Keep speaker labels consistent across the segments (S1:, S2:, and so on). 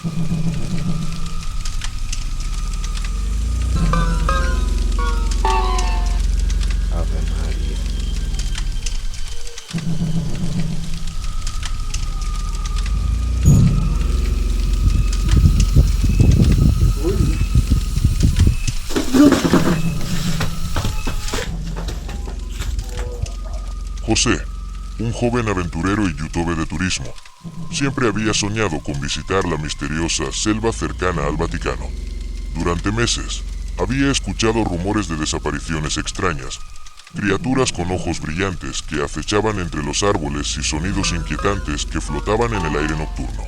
S1: Ave María.
S2: José, un joven aventurero y youtuber de turismo, siempre había soñado con visitar la misteriosa selva cercana al Vaticano. Durante meses, había escuchado rumores de desapariciones extrañas, criaturas con ojos brillantes que acechaban entre los árboles y sonidos inquietantes que flotaban en el aire nocturno.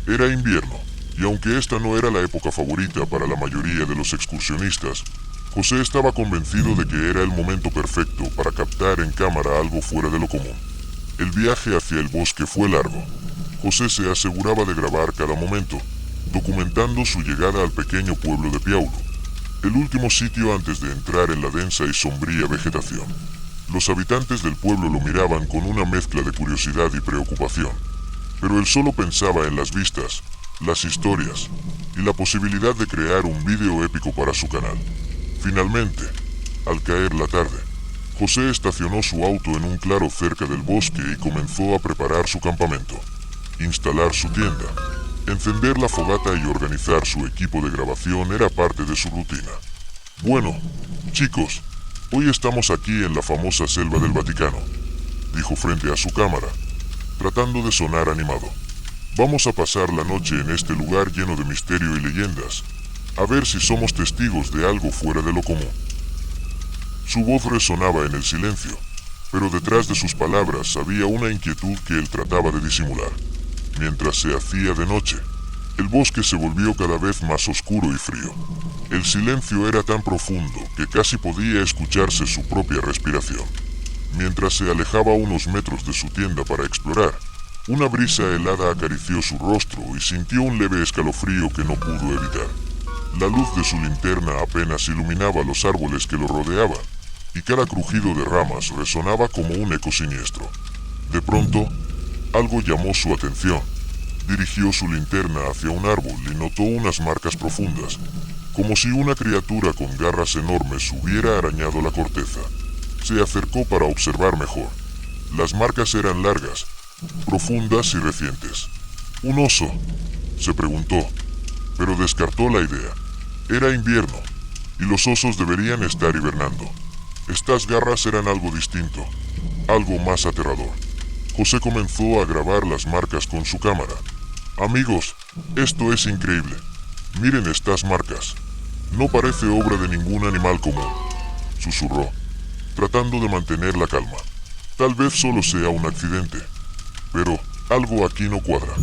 S2: Era invierno, y aunque esta no era la época favorita para la mayoría de los excursionistas, José estaba convencido de que era el momento perfecto para captar en cámara algo fuera de lo común. El viaje hacia el bosque fue largo. José se aseguraba de grabar cada momento, documentando su llegada al pequeño pueblo de Piaulo, el último sitio antes de entrar en la densa y sombría vegetación. Los habitantes del pueblo lo miraban con una mezcla de curiosidad y preocupación, pero él solo pensaba en las vistas, las historias y la posibilidad de crear un vídeo épico para su canal. Finalmente, al caer la tarde, José estacionó su auto en un claro cerca del bosque y comenzó a preparar su campamento, instalar su tienda, encender la fogata y organizar su equipo de grabación era parte de su rutina. Bueno, chicos, hoy estamos aquí en la famosa selva del Vaticano, dijo frente a su cámara, tratando de sonar animado. Vamos a pasar la noche en este lugar lleno de misterio y leyendas, a ver si somos testigos de algo fuera de lo común. Su voz resonaba en el silencio, pero detrás de sus palabras había una inquietud que él trataba de disimular. Mientras se hacía de noche, el bosque se volvió cada vez más oscuro y frío. El silencio era tan profundo que casi podía escucharse su propia respiración. Mientras se alejaba unos metros de su tienda para explorar, una brisa helada acarició su rostro y sintió un leve escalofrío que no pudo evitar. La luz de su linterna apenas iluminaba los árboles que lo rodeaban, y cada crujido de ramas resonaba como un eco siniestro. De pronto, algo llamó su atención. Dirigió su linterna hacia un árbol y notó unas marcas profundas, como si una criatura con garras enormes hubiera arañado la corteza. Se acercó para observar mejor. Las marcas eran largas, profundas y recientes. ¿Un oso?, se preguntó, pero descartó la idea. Era invierno, y los osos deberían estar hibernando. Estas garras eran algo distinto, algo más aterrador. José comenzó a grabar las marcas con su cámara. Amigos, esto es increíble. Miren estas marcas. No parece obra de ningún animal común, susurró, tratando de mantener la calma. Tal vez solo sea un accidente, pero algo aquí no cuadra.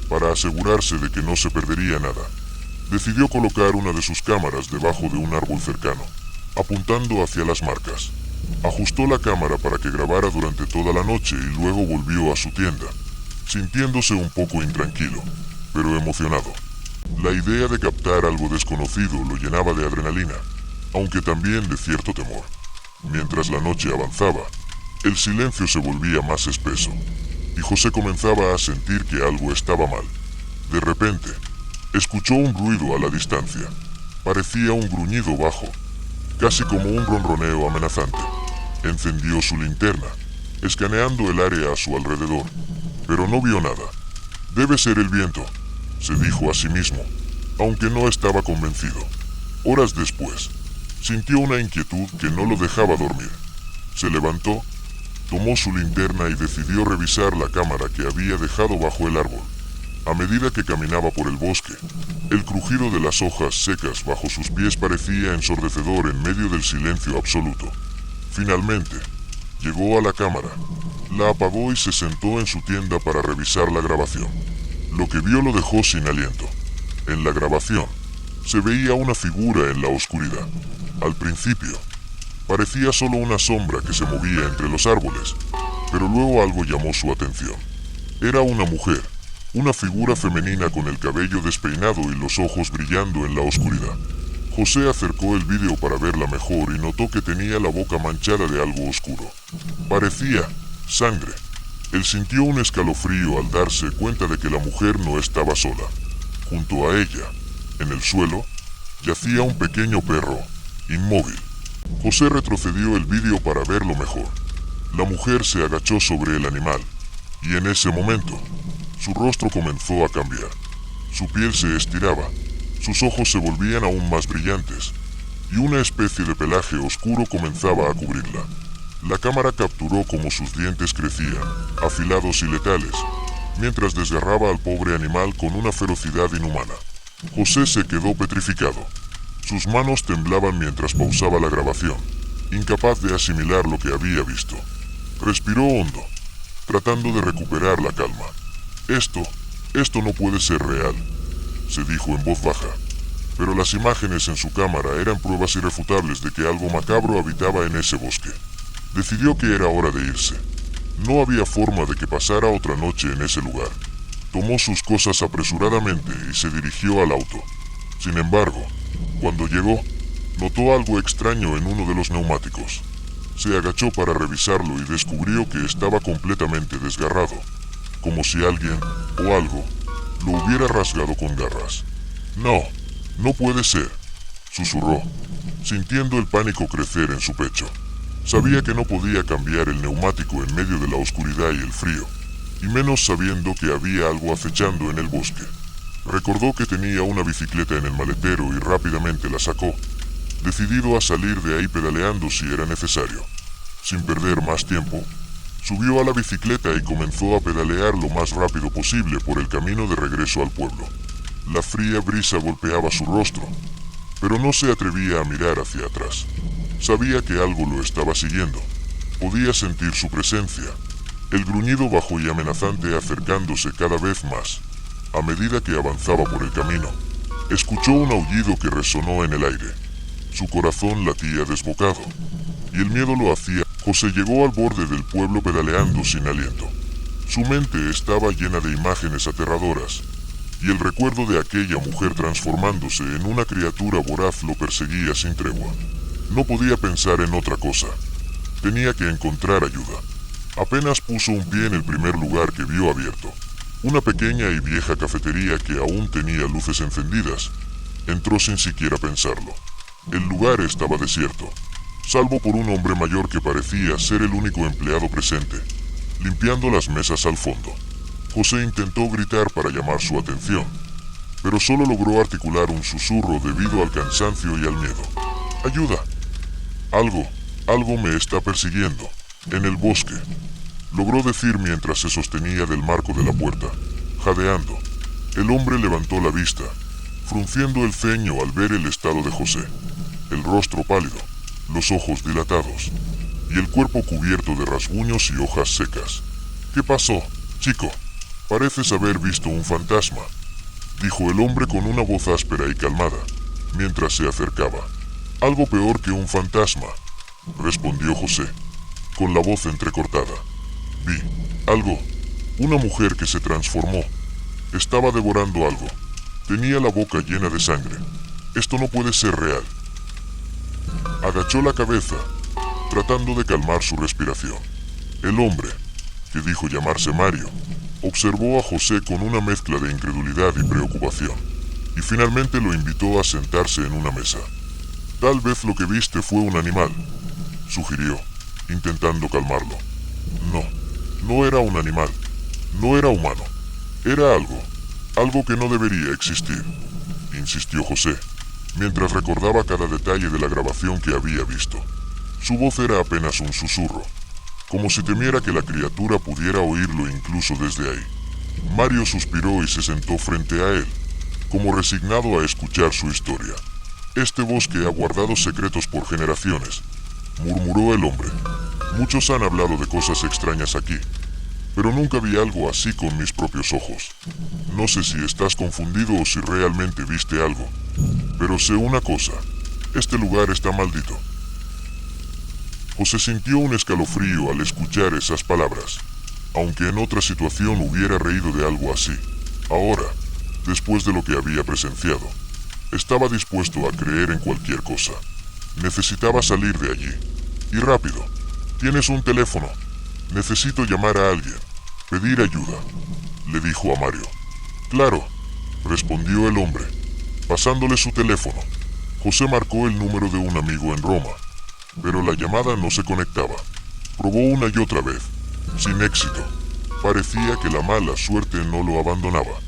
S2: Para asegurarse de que no se perdería nada, decidió colocar una de sus cámaras debajo de un árbol cercano, apuntando hacia las marcas. Ajustó la cámara para que grabara durante toda la noche y luego volvió a su tienda, sintiéndose un poco intranquilo, pero emocionado. La idea de captar algo desconocido lo llenaba de adrenalina, aunque también de cierto temor. Mientras la noche avanzaba, el silencio se volvía más espeso, y José comenzaba a sentir que algo estaba mal. De repente, escuchó un ruido a la distancia. Parecía un gruñido bajo, casi como un ronroneo amenazante. Encendió su linterna, escaneando el área a su alrededor, pero no vio nada. Debe ser el viento, se dijo a sí mismo, aunque no estaba convencido. Horas después, sintió una inquietud que no lo dejaba dormir. Se levantó, tomó su linterna y decidió revisar la cámara que había dejado bajo el árbol. A medida que caminaba por el bosque, el crujido de las hojas secas bajo sus pies parecía ensordecedor en medio del silencio absoluto. Finalmente, llegó a la cámara, la apagó y se sentó en su tienda para revisar la grabación. Lo que vio lo dejó sin aliento. En la grabación, se veía una figura en la oscuridad. Al principio, parecía solo una sombra que se movía entre los árboles, pero luego algo llamó su atención. Era una mujer, una figura femenina con el cabello despeinado y los ojos brillando en la oscuridad. José acercó el vídeo para verla mejor y notó que tenía la boca manchada de algo oscuro. Parecía sangre. Él sintió un escalofrío al darse cuenta de que la mujer no estaba sola. Junto a ella, en el suelo, yacía un pequeño perro, inmóvil. José retrocedió el vídeo para verlo mejor. La mujer se agachó sobre el animal, y en ese momento, su rostro comenzó a cambiar. Su piel se estiraba, sus ojos se volvían aún más brillantes, y una especie de pelaje oscuro comenzaba a cubrirla. La cámara capturó cómo sus dientes crecían, afilados y letales, mientras desgarraba al pobre animal con una ferocidad inhumana. José se quedó petrificado. Sus manos temblaban mientras pausaba la grabación, incapaz de asimilar lo que había visto. Respiró hondo, tratando de recuperar la calma. Esto no puede ser real, se dijo en voz baja. Pero las imágenes en su cámara eran pruebas irrefutables de que algo macabro habitaba en ese bosque. Decidió que era hora de irse. No había forma de que pasara otra noche en ese lugar. Tomó sus cosas apresuradamente y se dirigió al auto. Sin embargo, cuando llegó, notó algo extraño en uno de los neumáticos. Se agachó para revisarlo y descubrió que estaba completamente desgarrado, como si alguien o algo lo hubiera rasgado con garras. No puede ser, susurró, sintiendo el pánico crecer en su pecho. Sabía que no podía cambiar el neumático en medio de la oscuridad y el frío, y menos sabiendo que había algo acechando en el bosque. Recordó que tenía una bicicleta en el maletero y rápidamente la sacó, decidido a salir de ahí pedaleando si era necesario. Sin perder más tiempo, subió a la bicicleta y comenzó a pedalear lo más rápido posible por el camino de regreso al pueblo. La fría brisa golpeaba su rostro, pero no se atrevía a mirar hacia atrás. Sabía que algo lo estaba siguiendo. Podía sentir su presencia, el gruñido bajo y amenazante acercándose cada vez más. A medida que avanzaba por el camino, escuchó un aullido que resonó en el aire. Su corazón latía desbocado, y el miedo lo hacía. José llegó al borde del pueblo pedaleando sin aliento. Su mente estaba llena de imágenes aterradoras, y el recuerdo de aquella mujer transformándose en una criatura voraz lo perseguía sin tregua. No podía pensar en otra cosa. Tenía que encontrar ayuda. Apenas puso un pie en el primer lugar que vio abierto, una pequeña y vieja cafetería que aún tenía luces encendidas. Entró sin siquiera pensarlo. El lugar estaba desierto, salvo por un hombre mayor que parecía ser el único empleado presente, limpiando las mesas al fondo. José intentó gritar para llamar su atención, pero solo logró articular un susurro debido al cansancio y al miedo. ¡Ayuda! Algo me está persiguiendo, en el bosque, logró decir mientras se sostenía del marco de la puerta, jadeando. El hombre levantó la vista, frunciendo el ceño al ver el estado de José, el rostro pálido, los ojos dilatados, y el cuerpo cubierto de rasguños y hojas secas. ¿Qué pasó, chico? Pareces haber visto un fantasma, dijo el hombre con una voz áspera y calmada, mientras se acercaba. Algo peor que un fantasma, respondió José, con la voz entrecortada. Vi algo, una mujer que se transformó. Estaba devorando algo. Tenía la boca llena de sangre. Esto no puede ser real. Agachó la cabeza, tratando de calmar su respiración. El hombre, que dijo llamarse Mario, observó a José con una mezcla de incredulidad y preocupación, y finalmente lo invitó a sentarse en una mesa. Tal vez lo que viste fue un animal, sugirió, intentando calmarlo. No era un animal, no era humano, era algo que no debería existir, insistió José, mientras recordaba cada detalle de la grabación que había visto. Su voz era apenas un susurro, como si temiera que la criatura pudiera oírlo incluso desde ahí. Mario suspiró y se sentó frente a él, como resignado a escuchar su historia. Este bosque ha guardado secretos por generaciones, murmuró el hombre. Muchos han hablado de cosas extrañas aquí, pero nunca vi algo así con mis propios ojos. No sé si estás confundido o si realmente viste algo, pero sé una cosa, este lugar está maldito. José sintió un escalofrío al escuchar esas palabras, aunque en otra situación hubiera reído de algo así. Ahora, después de lo que había presenciado, estaba dispuesto a creer en cualquier cosa. Necesitaba salir de allí, y rápido. Tienes un teléfono. Necesito llamar a alguien. Pedir ayuda, le dijo a Mario. Claro, respondió el hombre, pasándole su teléfono. José marcó el número de un amigo en Roma, pero la llamada no se conectaba. Probó una y otra vez, sin éxito. Parecía que la mala suerte no lo abandonaba.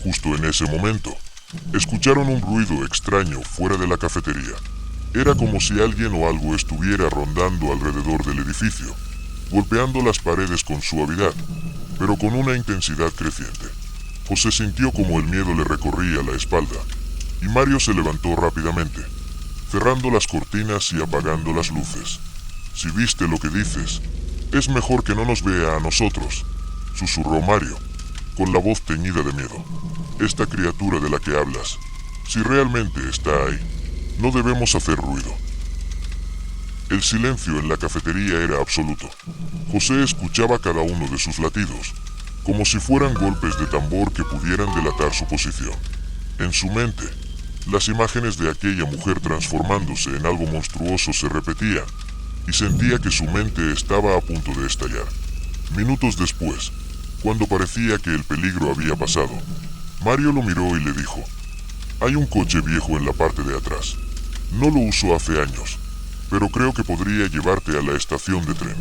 S2: Justo en ese momento, escucharon un ruido extraño fuera de la cafetería. Era como si alguien o algo estuviera rondando alrededor del edificio, golpeando las paredes con suavidad, pero con una intensidad creciente. José sintió como el miedo le recorría la espalda, y Mario se levantó rápidamente, cerrando las cortinas y apagando las luces. Si viste lo que dices, es mejor que no nos vea a nosotros, susurró Mario, con la voz teñida de miedo. Esta criatura de la que hablas, si realmente está ahí, no debemos hacer ruido. El silencio en la cafetería era absoluto. José escuchaba cada uno de sus latidos, como si fueran golpes de tambor que pudieran delatar su posición. En su mente, las imágenes de aquella mujer transformándose en algo monstruoso se repetían, y sentía que su mente estaba a punto de estallar. Minutos después, cuando parecía que el peligro había pasado, Mario lo miró y le dijo: hay un coche viejo en la parte de atrás. No lo uso hace años, pero creo que podría llevarte a la estación de tren.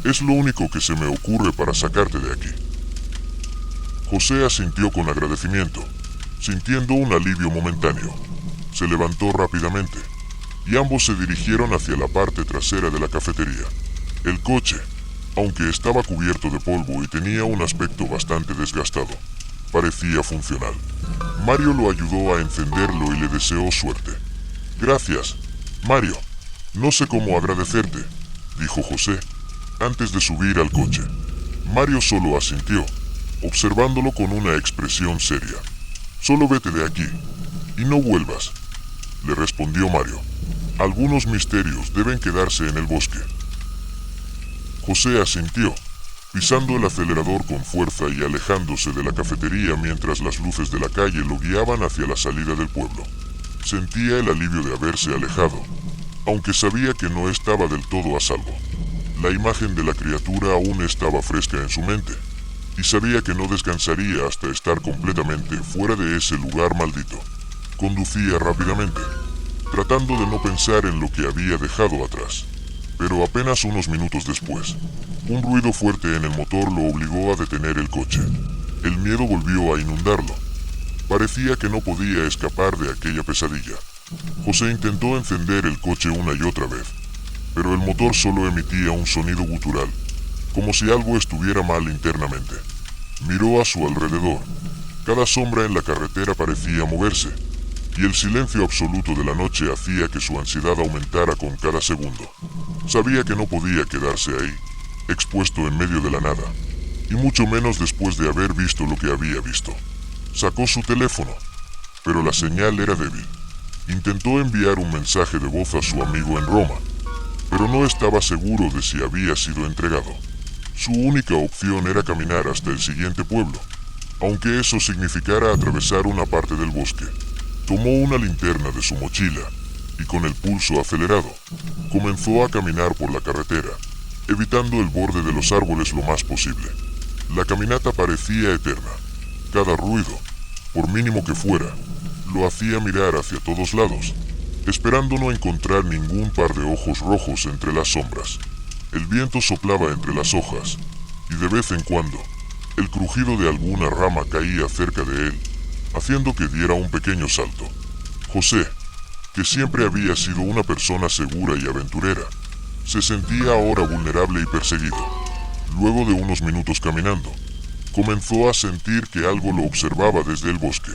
S2: Es lo único que se me ocurre para sacarte de aquí. José asintió con agradecimiento, sintiendo un alivio momentáneo. Se levantó rápidamente, y ambos se dirigieron hacia la parte trasera de la cafetería. El coche, aunque estaba cubierto de polvo y tenía un aspecto bastante desgastado, parecía funcional. Mario lo ayudó a encenderlo y le deseó suerte. Gracias, Mario. No sé cómo agradecerte, dijo José, antes de subir al coche. Mario solo asintió, observándolo con una expresión seria. Solo vete de aquí, y no vuelvas, le respondió Mario. Algunos misterios deben quedarse en el bosque. José asintió, pisando el acelerador con fuerza y alejándose de la cafetería mientras las luces de la calle lo guiaban hacia la salida del pueblo. Sentía el alivio de haberse alejado, aunque sabía que no estaba del todo a salvo. La imagen de la criatura aún estaba fresca en su mente, y sabía que no descansaría hasta estar completamente fuera de ese lugar maldito. Conducía rápidamente, tratando de no pensar en lo que había dejado atrás. Pero apenas unos minutos después, un ruido fuerte en el motor lo obligó a detener el coche. El miedo volvió a inundarlo. Parecía que no podía escapar de aquella pesadilla. José intentó encender el coche una y otra vez, pero el motor solo emitía un sonido gutural, como si algo estuviera mal internamente. Miró a su alrededor. Cada sombra en la carretera parecía moverse, y el silencio absoluto de la noche hacía que su ansiedad aumentara con cada segundo. Sabía que no podía quedarse ahí, expuesto en medio de la nada, y mucho menos después de haber visto lo que había visto. Sacó su teléfono, pero la señal era débil. Intentó enviar un mensaje de voz a su amigo en Roma, pero no estaba seguro de si había sido entregado. Su única opción era caminar hasta el siguiente pueblo, aunque eso significara atravesar una parte del bosque. Tomó una linterna de su mochila y con el pulso acelerado, comenzó a caminar por la carretera, evitando el borde de los árboles lo más posible. La caminata parecía eterna. Cada ruido, por mínimo que fuera, lo hacía mirar hacia todos lados, esperando no encontrar ningún par de ojos rojos entre las sombras. El viento soplaba entre las hojas, y de vez en cuando, el crujido de alguna rama caía cerca de él, haciendo que diera un pequeño salto. José, que siempre había sido una persona segura y aventurera, se sentía ahora vulnerable y perseguido. Luego de unos minutos caminando, comenzó a sentir que algo lo observaba desde el bosque.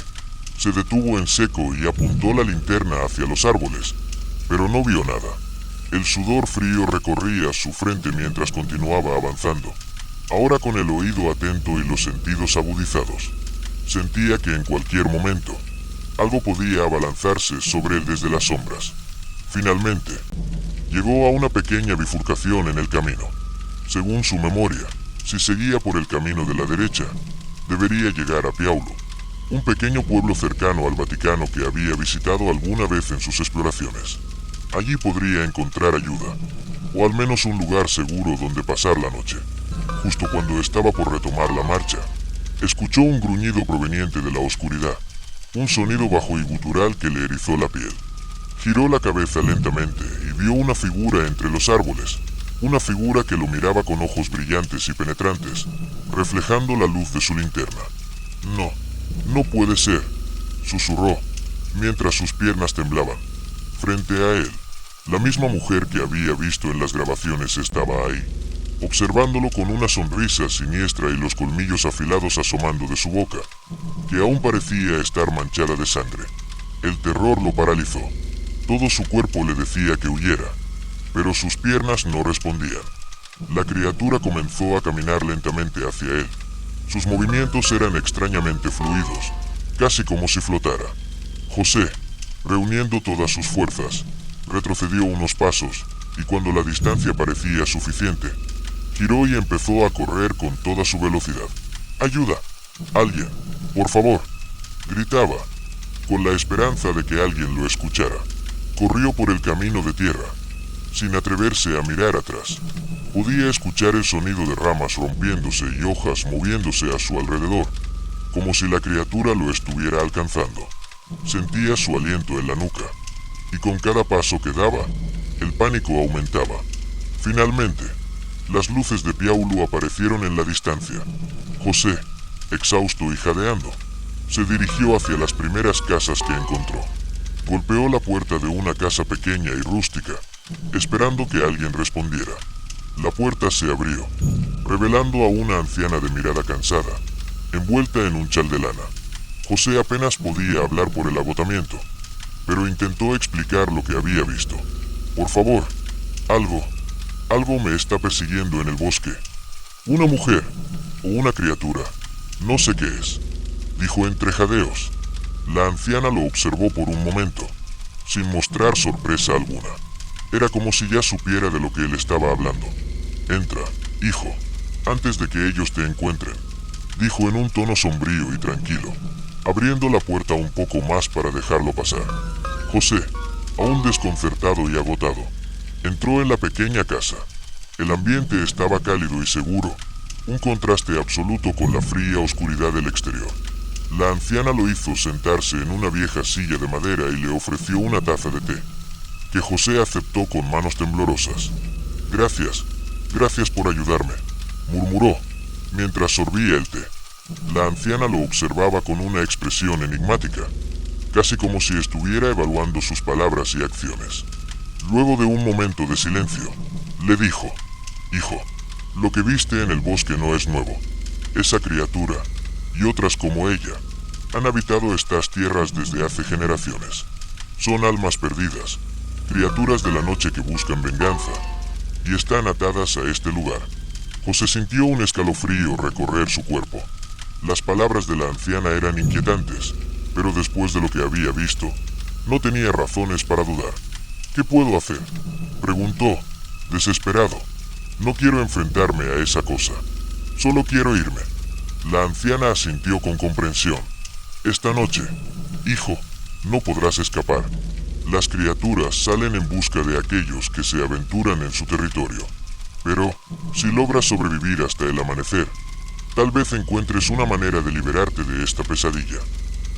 S2: Se detuvo en seco y apuntó la linterna hacia los árboles, pero no vio nada. El sudor frío recorría su frente mientras continuaba avanzando, ahora con el oído atento y los sentidos agudizados. Sentía que en cualquier momento, algo podía abalanzarse sobre él desde las sombras. Finalmente, llegó a una pequeña bifurcación en el camino. Según su memoria, si seguía por el camino de la derecha, debería llegar a Piaulo, un pequeño pueblo cercano al Vaticano que había visitado alguna vez en sus exploraciones. Allí podría encontrar ayuda, o al menos un lugar seguro donde pasar la noche. Justo cuando estaba por retomar la marcha, escuchó un gruñido proveniente de la oscuridad, un sonido bajo y gutural que le erizó la piel. Giró la cabeza lentamente y vio una figura entre los árboles, una figura que lo miraba con ojos brillantes y penetrantes, reflejando la luz de su linterna. No, no puede ser, susurró, mientras sus piernas temblaban. Frente a él, la misma mujer que había visto en las grabaciones estaba ahí, observándolo con una sonrisa siniestra y los colmillos afilados asomando de su boca, que aún parecía estar manchada de sangre. El terror lo paralizó. Todo su cuerpo le decía que huyera, pero sus piernas no respondían. La criatura comenzó a caminar lentamente hacia él. Sus movimientos eran extrañamente fluidos, casi como si flotara. José, reuniendo todas sus fuerzas, retrocedió unos pasos, y cuando la distancia parecía suficiente, giró y empezó a correr con toda su velocidad. ¡Ayuda! ¡Alguien! ¡Por favor! Gritaba, con la esperanza de que alguien lo escuchara. Corrió por el camino de tierra, sin atreverse a mirar atrás. Podía escuchar el sonido de ramas rompiéndose y hojas moviéndose a su alrededor, como si la criatura lo estuviera alcanzando. Sentía su aliento en la nuca, y con cada paso que daba, el pánico aumentaba. Finalmente, las luces de Piaulu aparecieron en la distancia. José, exhausto y jadeando, se dirigió hacia las primeras casas que encontró. Golpeó la puerta de una casa pequeña y rústica, esperando que alguien respondiera. La puerta se abrió, revelando a una anciana de mirada cansada, envuelta en un chal de lana. José apenas podía hablar por el agotamiento, pero intentó explicar lo que había visto. Por favor, algo me está persiguiendo en el bosque. Una mujer, o una criatura, no sé qué es, dijo entre jadeos. La anciana lo observó por un momento, sin mostrar sorpresa alguna. Era como si ya supiera de lo que él estaba hablando. Entra, hijo, antes de que ellos te encuentren, dijo en un tono sombrío y tranquilo, abriendo la puerta un poco más para dejarlo pasar. José, aún desconcertado y agotado, entró en la pequeña casa. El ambiente estaba cálido y seguro, un contraste absoluto con la fría oscuridad del exterior. La anciana lo hizo sentarse en una vieja silla de madera y le ofreció una taza de té, que José aceptó con manos temblorosas. Gracias por ayudarme, murmuró, mientras sorbía el té. La anciana lo observaba con una expresión enigmática, casi como si estuviera evaluando sus palabras y acciones. Luego de un momento de silencio, le dijo, hijo, lo que viste en el bosque no es nuevo. Esa criatura, y otras como ella, han habitado estas tierras desde hace generaciones. Son almas perdidas, criaturas de la noche que buscan venganza, y están atadas a este lugar. José sintió un escalofrío recorrer su cuerpo. Las palabras de la anciana eran inquietantes, pero después de lo que había visto, no tenía razones para dudar. ¿Qué puedo hacer?, preguntó, desesperado. No quiero enfrentarme a esa cosa. Solo quiero irme. La anciana asintió con comprensión. Esta noche, hijo, no podrás escapar. Las criaturas salen en busca de aquellos que se aventuran en su territorio. Pero, si logras sobrevivir hasta el amanecer, tal vez encuentres una manera de liberarte de esta pesadilla.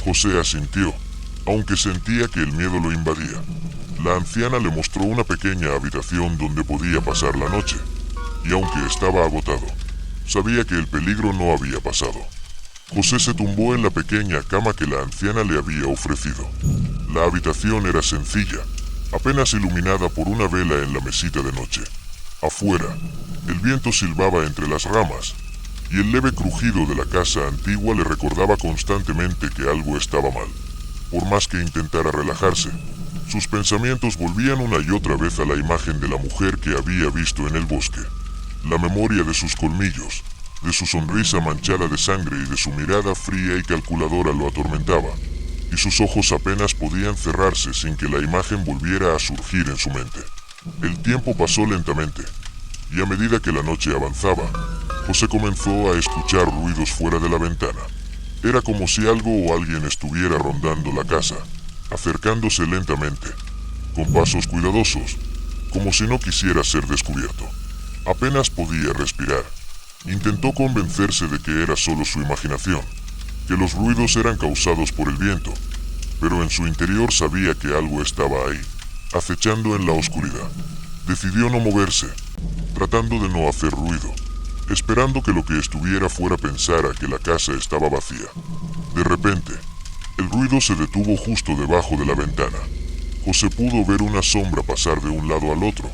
S2: José asintió, aunque sentía que el miedo lo invadía. La anciana le mostró una pequeña habitación donde podía pasar la noche, y aunque estaba agotado, sabía que el peligro no había pasado. José se tumbó en la pequeña cama que la anciana le había ofrecido. La habitación era sencilla, apenas iluminada por una vela en la mesita de noche. Afuera, el viento silbaba entre las ramas, y el leve crujido de la casa antigua le recordaba constantemente que algo estaba mal. Por más que intentara relajarse, sus pensamientos volvían una y otra vez a la imagen de la mujer que había visto en el bosque. La memoria de sus colmillos, de su sonrisa manchada de sangre y de su mirada fría y calculadora lo atormentaba, y sus ojos apenas podían cerrarse sin que la imagen volviera a surgir en su mente. El tiempo pasó lentamente, y a medida que la noche avanzaba, José comenzó a escuchar ruidos fuera de la ventana. Era como si algo o alguien estuviera rondando la casa, acercándose lentamente, con pasos cuidadosos, como si no quisiera ser descubierto. Apenas podía respirar, Intentó convencerse de que era solo su imaginación, que los ruidos eran causados por el viento, pero en su interior sabía que algo estaba ahí, acechando en la oscuridad. Decidió no moverse, tratando de no hacer ruido, esperando que lo que estuviera fuera pensara que la casa estaba vacía. De repente, el ruido se detuvo justo debajo de la ventana. José pudo ver una sombra pasar de un lado al otro,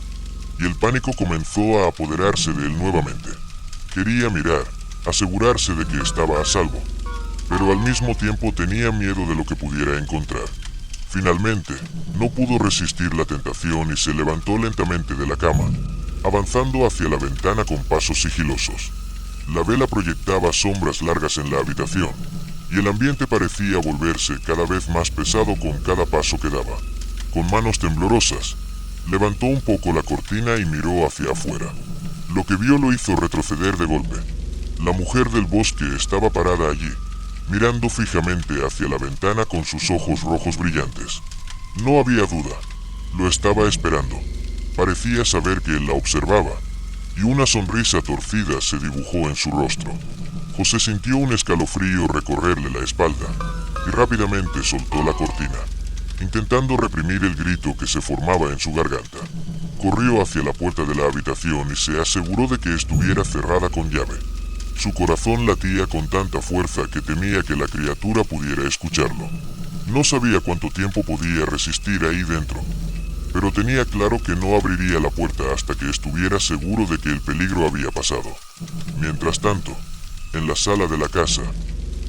S2: y el pánico comenzó a apoderarse de él nuevamente. Quería mirar, asegurarse de que estaba a salvo, pero al mismo tiempo tenía miedo de lo que pudiera encontrar. Finalmente, no pudo resistir la tentación y se levantó lentamente de la cama, avanzando hacia la ventana con pasos sigilosos. La vela proyectaba sombras largas en la habitación, y el ambiente parecía volverse cada vez más pesado con cada paso que daba. Con manos temblorosas, levantó un poco la cortina y miró hacia afuera. Lo que vio lo hizo retroceder de golpe. La mujer del bosque estaba parada allí, mirando fijamente hacia la ventana con sus ojos rojos brillantes. No había duda, lo estaba esperando. Parecía saber que él la observaba, y una sonrisa torcida se dibujó en su rostro. José sintió un escalofrío recorrerle la espalda, y rápidamente soltó la cortina, intentando reprimir el grito que se formaba en su garganta. Corrió hacia la puerta de la habitación y se aseguró de que estuviera cerrada con llave. Su corazón latía con tanta fuerza que temía que la criatura pudiera escucharlo. No sabía cuánto tiempo podía resistir ahí dentro, pero tenía claro que no abriría la puerta hasta que estuviera seguro de que el peligro había pasado. Mientras tanto, en la sala de la casa,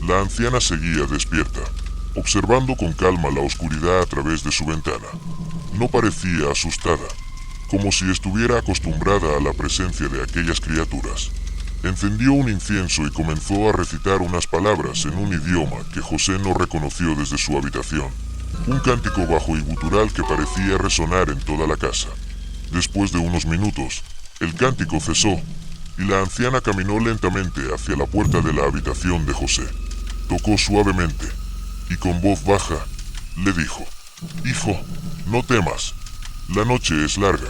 S2: la anciana seguía despierta, observando con calma la oscuridad a través de su ventana. No parecía asustada, como si estuviera acostumbrada a la presencia de aquellas criaturas. Encendió un incienso y comenzó a recitar unas palabras en un idioma que José no reconoció desde su habitación. Un cántico bajo y gutural que parecía resonar en toda la casa. Después de unos minutos, el cántico cesó y la anciana caminó lentamente hacia la puerta de la habitación de José. Tocó suavemente y con voz baja le dijo: «Hijo, no temas. La noche es larga,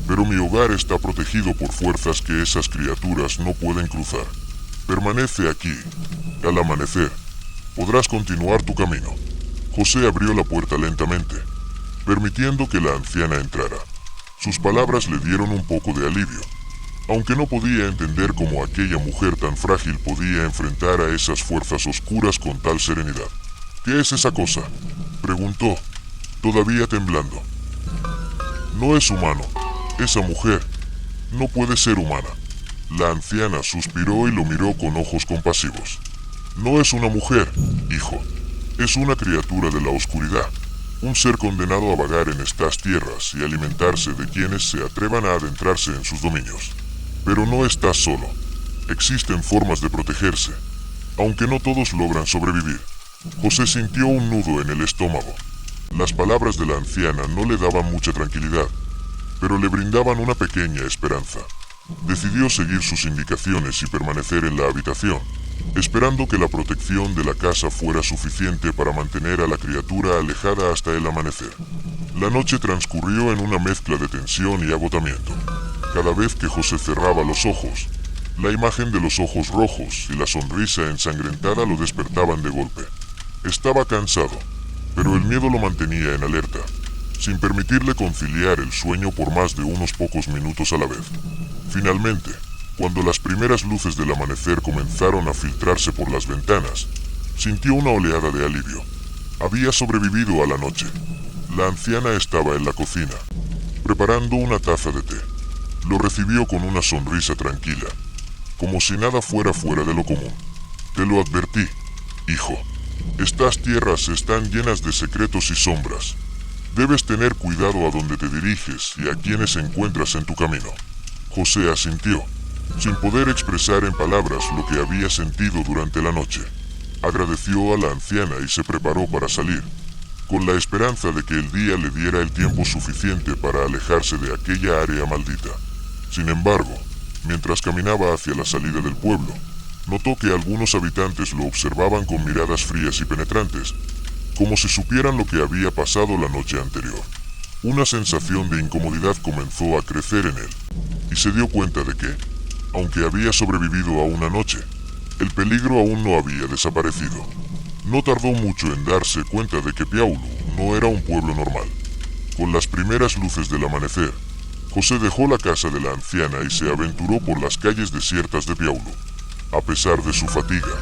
S2: pero mi hogar está protegido por fuerzas que esas criaturas no pueden cruzar. Permanece aquí. Al amanecer, podrás continuar tu camino». José abrió la puerta lentamente, permitiendo que la anciana entrara. Sus palabras le dieron un poco de alivio, aunque no podía entender cómo aquella mujer tan frágil podía enfrentar a esas fuerzas oscuras con tal serenidad. «¿Qué es esa cosa?», preguntó, todavía temblando. «No es humano. Esa mujer no puede ser humana». La anciana suspiró y lo miró con ojos compasivos. «No es una mujer, hijo. Es una criatura de la oscuridad, un ser condenado a vagar en estas tierras y alimentarse de quienes se atrevan a adentrarse en sus dominios. Pero no estás solo. Existen formas de protegerse, aunque no todos logran sobrevivir». José sintió un nudo en el estómago. Las palabras de la anciana no le daban mucha tranquilidad, pero le brindaban una pequeña esperanza. Decidió seguir sus indicaciones y permanecer en la habitación, esperando que la protección de la casa fuera suficiente para mantener a la criatura alejada hasta el amanecer. La noche transcurrió en una mezcla de tensión y agotamiento. Cada vez que José cerraba los ojos, la imagen de los ojos rojos y la sonrisa ensangrentada lo despertaban de golpe. Estaba cansado, pero el miedo lo mantenía en alerta, sin permitirle conciliar el sueño por más de unos pocos minutos a la vez. Finalmente, cuando las primeras luces del amanecer comenzaron a filtrarse por las ventanas, sintió una oleada de alivio. Había sobrevivido a la noche. La anciana estaba en la cocina, preparando una taza de té. Lo recibió con una sonrisa tranquila, como si nada fuera fuera de lo común. «Te lo advertí, hijo. Estas tierras están llenas de secretos y sombras. Debes tener cuidado a donde te diriges y a quienes encuentras en tu camino». José asintió, sin poder expresar en palabras lo que había sentido durante la noche. Agradeció a la anciana y se preparó para salir, con la esperanza de que el día le diera el tiempo suficiente para alejarse de aquella área maldita. Sin embargo, mientras caminaba hacia la salida del pueblo, notó que algunos habitantes lo observaban con miradas frías y penetrantes, como si supieran lo que había pasado la noche anterior. Una sensación de incomodidad comenzó a crecer en él, y se dio cuenta de que, Aunque había sobrevivido a una noche, el peligro aún no había desaparecido. No tardó mucho en darse cuenta de que Piaulu no era un pueblo normal. Con las primeras luces del amanecer, José dejó la casa de la anciana y se aventuró por las calles desiertas de Piaulu. A pesar de su fatiga,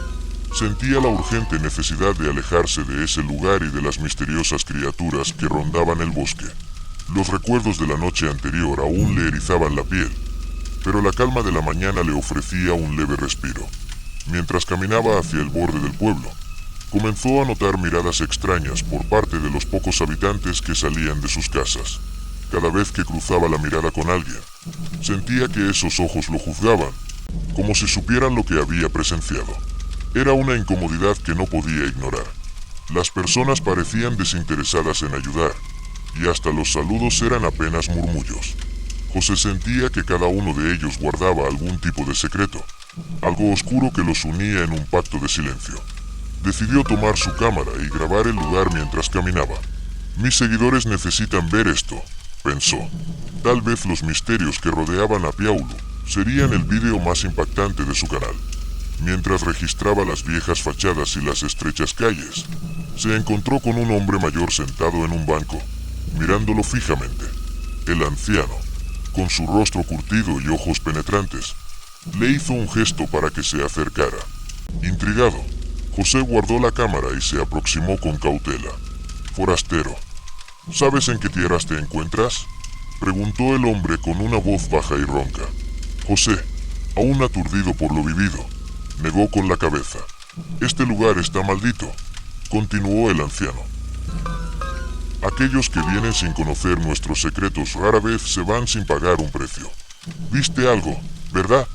S2: sentía la urgente necesidad de alejarse de ese lugar y de las misteriosas criaturas que rondaban el bosque. Los recuerdos de la noche anterior aún le erizaban la piel, pero la calma de la mañana le ofrecía un leve respiro. Mientras caminaba hacia el borde del pueblo, comenzó a notar miradas extrañas por parte de los pocos habitantes que salían de sus casas. Cada vez que cruzaba la mirada con alguien, sentía que esos ojos lo juzgaban, como si supieran lo que había presenciado. Era una incomodidad que no podía ignorar. Las personas parecían desinteresadas en ayudar, y hasta los saludos eran apenas murmullos. José sentía que cada uno de ellos guardaba algún tipo de secreto, algo oscuro que los unía en un pacto de silencio. Decidió tomar su cámara y grabar el lugar mientras caminaba. Mis seguidores necesitan ver esto, pensó. Tal vez los misterios que rodeaban a Piaulu serían el vídeo más impactante de su canal. Mientras registraba las viejas fachadas y las estrechas calles, se encontró con un hombre mayor sentado en un banco, mirándolo fijamente. El anciano, con su rostro curtido y ojos penetrantes, le hizo un gesto para que se acercara. Intrigado, José guardó la cámara y se aproximó con cautela. «Forastero, ¿sabes en qué tierras te encuentras?», preguntó el hombre con una voz baja y ronca. José, aún aturdido por lo vivido, negó con la cabeza. «Este lugar está maldito», continuó el anciano. «Aquellos que vienen sin conocer nuestros secretos rara vez se van sin pagar un precio. ¿Viste algo, verdad?».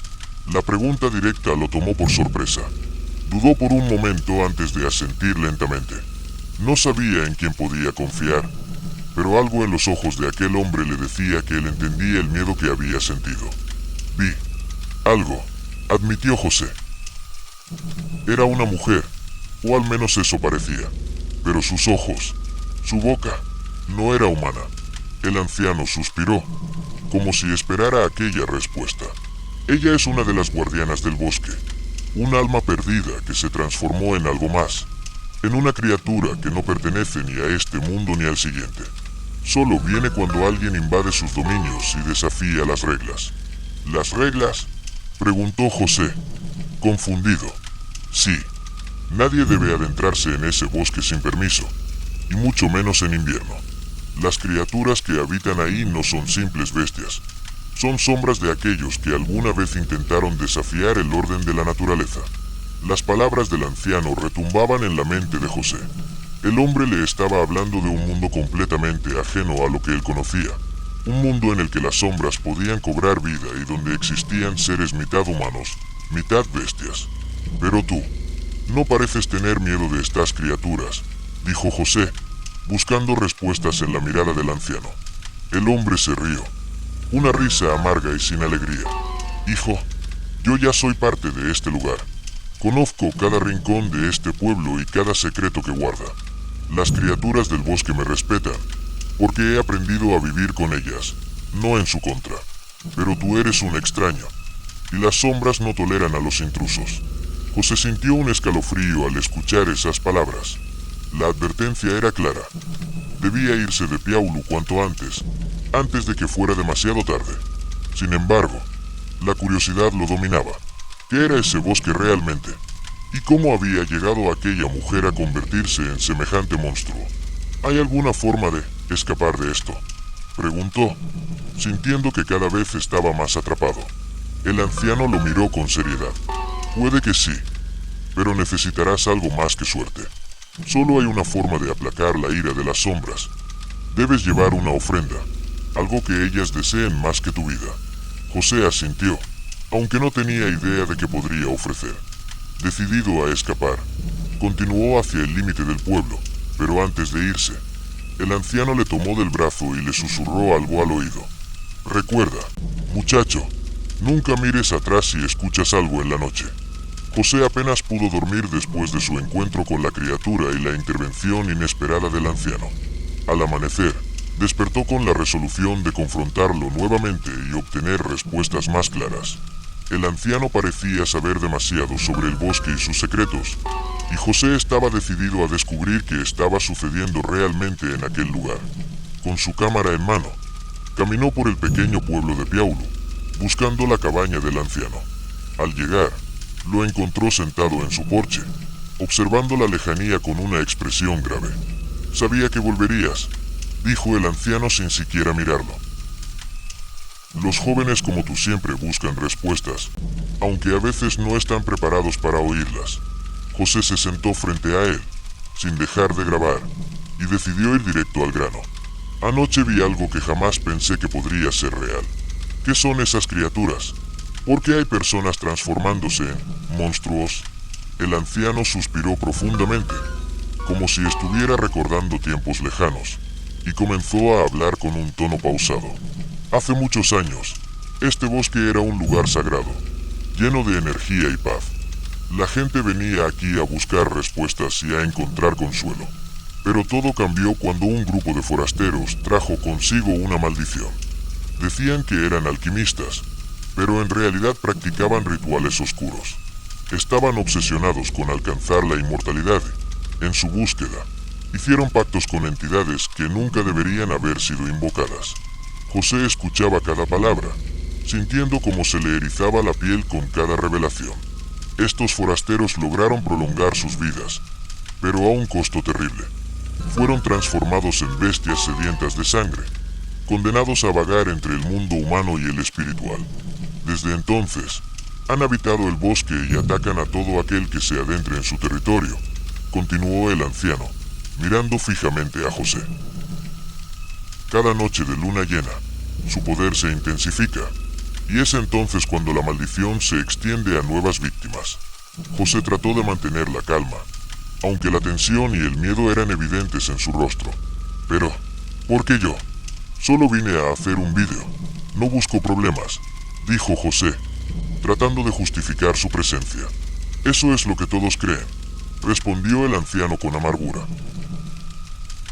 S2: La pregunta directa lo tomó por sorpresa. Dudó por un momento antes de asentir lentamente. No sabía en quién podía confiar, pero algo en los ojos de aquel hombre le decía que él entendía el miedo que había sentido. «Vi algo», admitió José. Era una mujer, o al menos eso parecía, pero sus ojos, su boca, no era humana. El anciano suspiró, como si esperara aquella respuesta. «Ella es una de las guardianas del bosque, un alma perdida que se transformó en algo más, en una criatura que no pertenece ni a este mundo ni al siguiente. Solo viene cuando alguien invade sus dominios y desafía las reglas». «¿Las reglas?», preguntó José, confundido. «Sí, nadie debe adentrarse en ese bosque sin permiso, y mucho menos en invierno. Las criaturas que habitan ahí no son simples bestias. Son sombras de aquellos que alguna vez intentaron desafiar el orden de la naturaleza». Las palabras del anciano retumbaban en la mente de José. El hombre le estaba hablando de un mundo completamente ajeno a lo que él conocía. Un mundo en el que las sombras podían cobrar vida y donde existían seres mitad humanos, mitad bestias. «Pero tú, no pareces tener miedo de estas criaturas», dijo José, buscando respuestas en la mirada del anciano. El hombre se rió. Una risa amarga y sin alegría. «Hijo, yo ya soy parte de este lugar. Conozco cada rincón de este pueblo y cada secreto que guarda. Las criaturas del bosque me respetan, porque he aprendido a vivir con ellas, no en su contra. Pero tú eres un extraño, y las sombras no toleran a los intrusos». José sintió un escalofrío al escuchar esas palabras. La advertencia era clara. Debía irse de Piaulu cuanto antes de que fuera demasiado tarde. Sin embargo, la curiosidad lo dominaba. ¿Qué era ese bosque realmente? ¿Y cómo había llegado aquella mujer a convertirse en semejante monstruo? ¿Hay alguna forma de escapar de esto?, preguntó, sintiendo que cada vez estaba más atrapado. El anciano lo miró con seriedad. «Puede que sí, pero necesitarás algo más que suerte. Solo hay una forma de aplacar la ira de las sombras. Debes llevar una ofrenda, algo que ellas deseen más que tu vida». José asintió, aunque no tenía idea de qué podría ofrecer. Decidido a escapar, continuó hacia el límite del pueblo, pero antes de irse, el anciano le tomó del brazo y le susurró algo al oído. «Recuerda, muchacho, nunca mires atrás si escuchas algo en la noche». José apenas pudo dormir después de su encuentro con la criatura y la intervención inesperada del anciano. Al amanecer, despertó con la resolución de confrontarlo nuevamente y obtener respuestas más claras. El anciano parecía saber demasiado sobre el bosque y sus secretos, y José estaba decidido a descubrir qué estaba sucediendo realmente en aquel lugar. Con su cámara en mano, caminó por el pequeño pueblo de Piaulu, buscando la cabaña del anciano. Al llegar, lo encontró sentado en su porche, observando la lejanía con una expresión grave. «Sabía que volverías», dijo el anciano sin siquiera mirarlo. Los jóvenes como tú siempre buscan respuestas, aunque a veces no están preparados para oírlas. José se sentó frente a él, sin dejar de grabar, y decidió ir directo al grano. «Anoche vi algo que jamás pensé que podría ser real. ¿Qué son esas criaturas? ¿Por qué hay personas transformándose en monstruos?» El anciano suspiró profundamente, como si estuviera recordando tiempos lejanos, y comenzó a hablar con un tono pausado. «Hace muchos años, este bosque era un lugar sagrado, lleno de energía y paz. La gente venía aquí a buscar respuestas y a encontrar consuelo. Pero todo cambió cuando un grupo de forasteros trajo consigo una maldición. Decían que eran alquimistas, pero en realidad practicaban rituales oscuros. Estaban obsesionados con alcanzar la inmortalidad. En su búsqueda, hicieron pactos con entidades que nunca deberían haber sido invocadas». José escuchaba cada palabra, sintiendo cómo se le erizaba la piel con cada revelación. Estos forasteros lograron prolongar sus vidas, pero a un costo terrible. Fueron transformados en bestias sedientas de sangre, condenados a vagar entre el mundo humano y el espiritual. Desde entonces, han habitado el bosque y atacan a todo aquel que se adentre en su territorio, continuó el anciano, mirando fijamente a José. Cada noche de luna llena, su poder se intensifica, y es entonces cuando la maldición se extiende a nuevas víctimas. José trató de mantener la calma, aunque la tensión y el miedo eran evidentes en su rostro. «Pero, ¿por qué yo? Solo vine a hacer un vídeo. No busco problemas», dijo José, tratando de justificar su presencia. «Eso es lo que todos creen», respondió el anciano con amargura.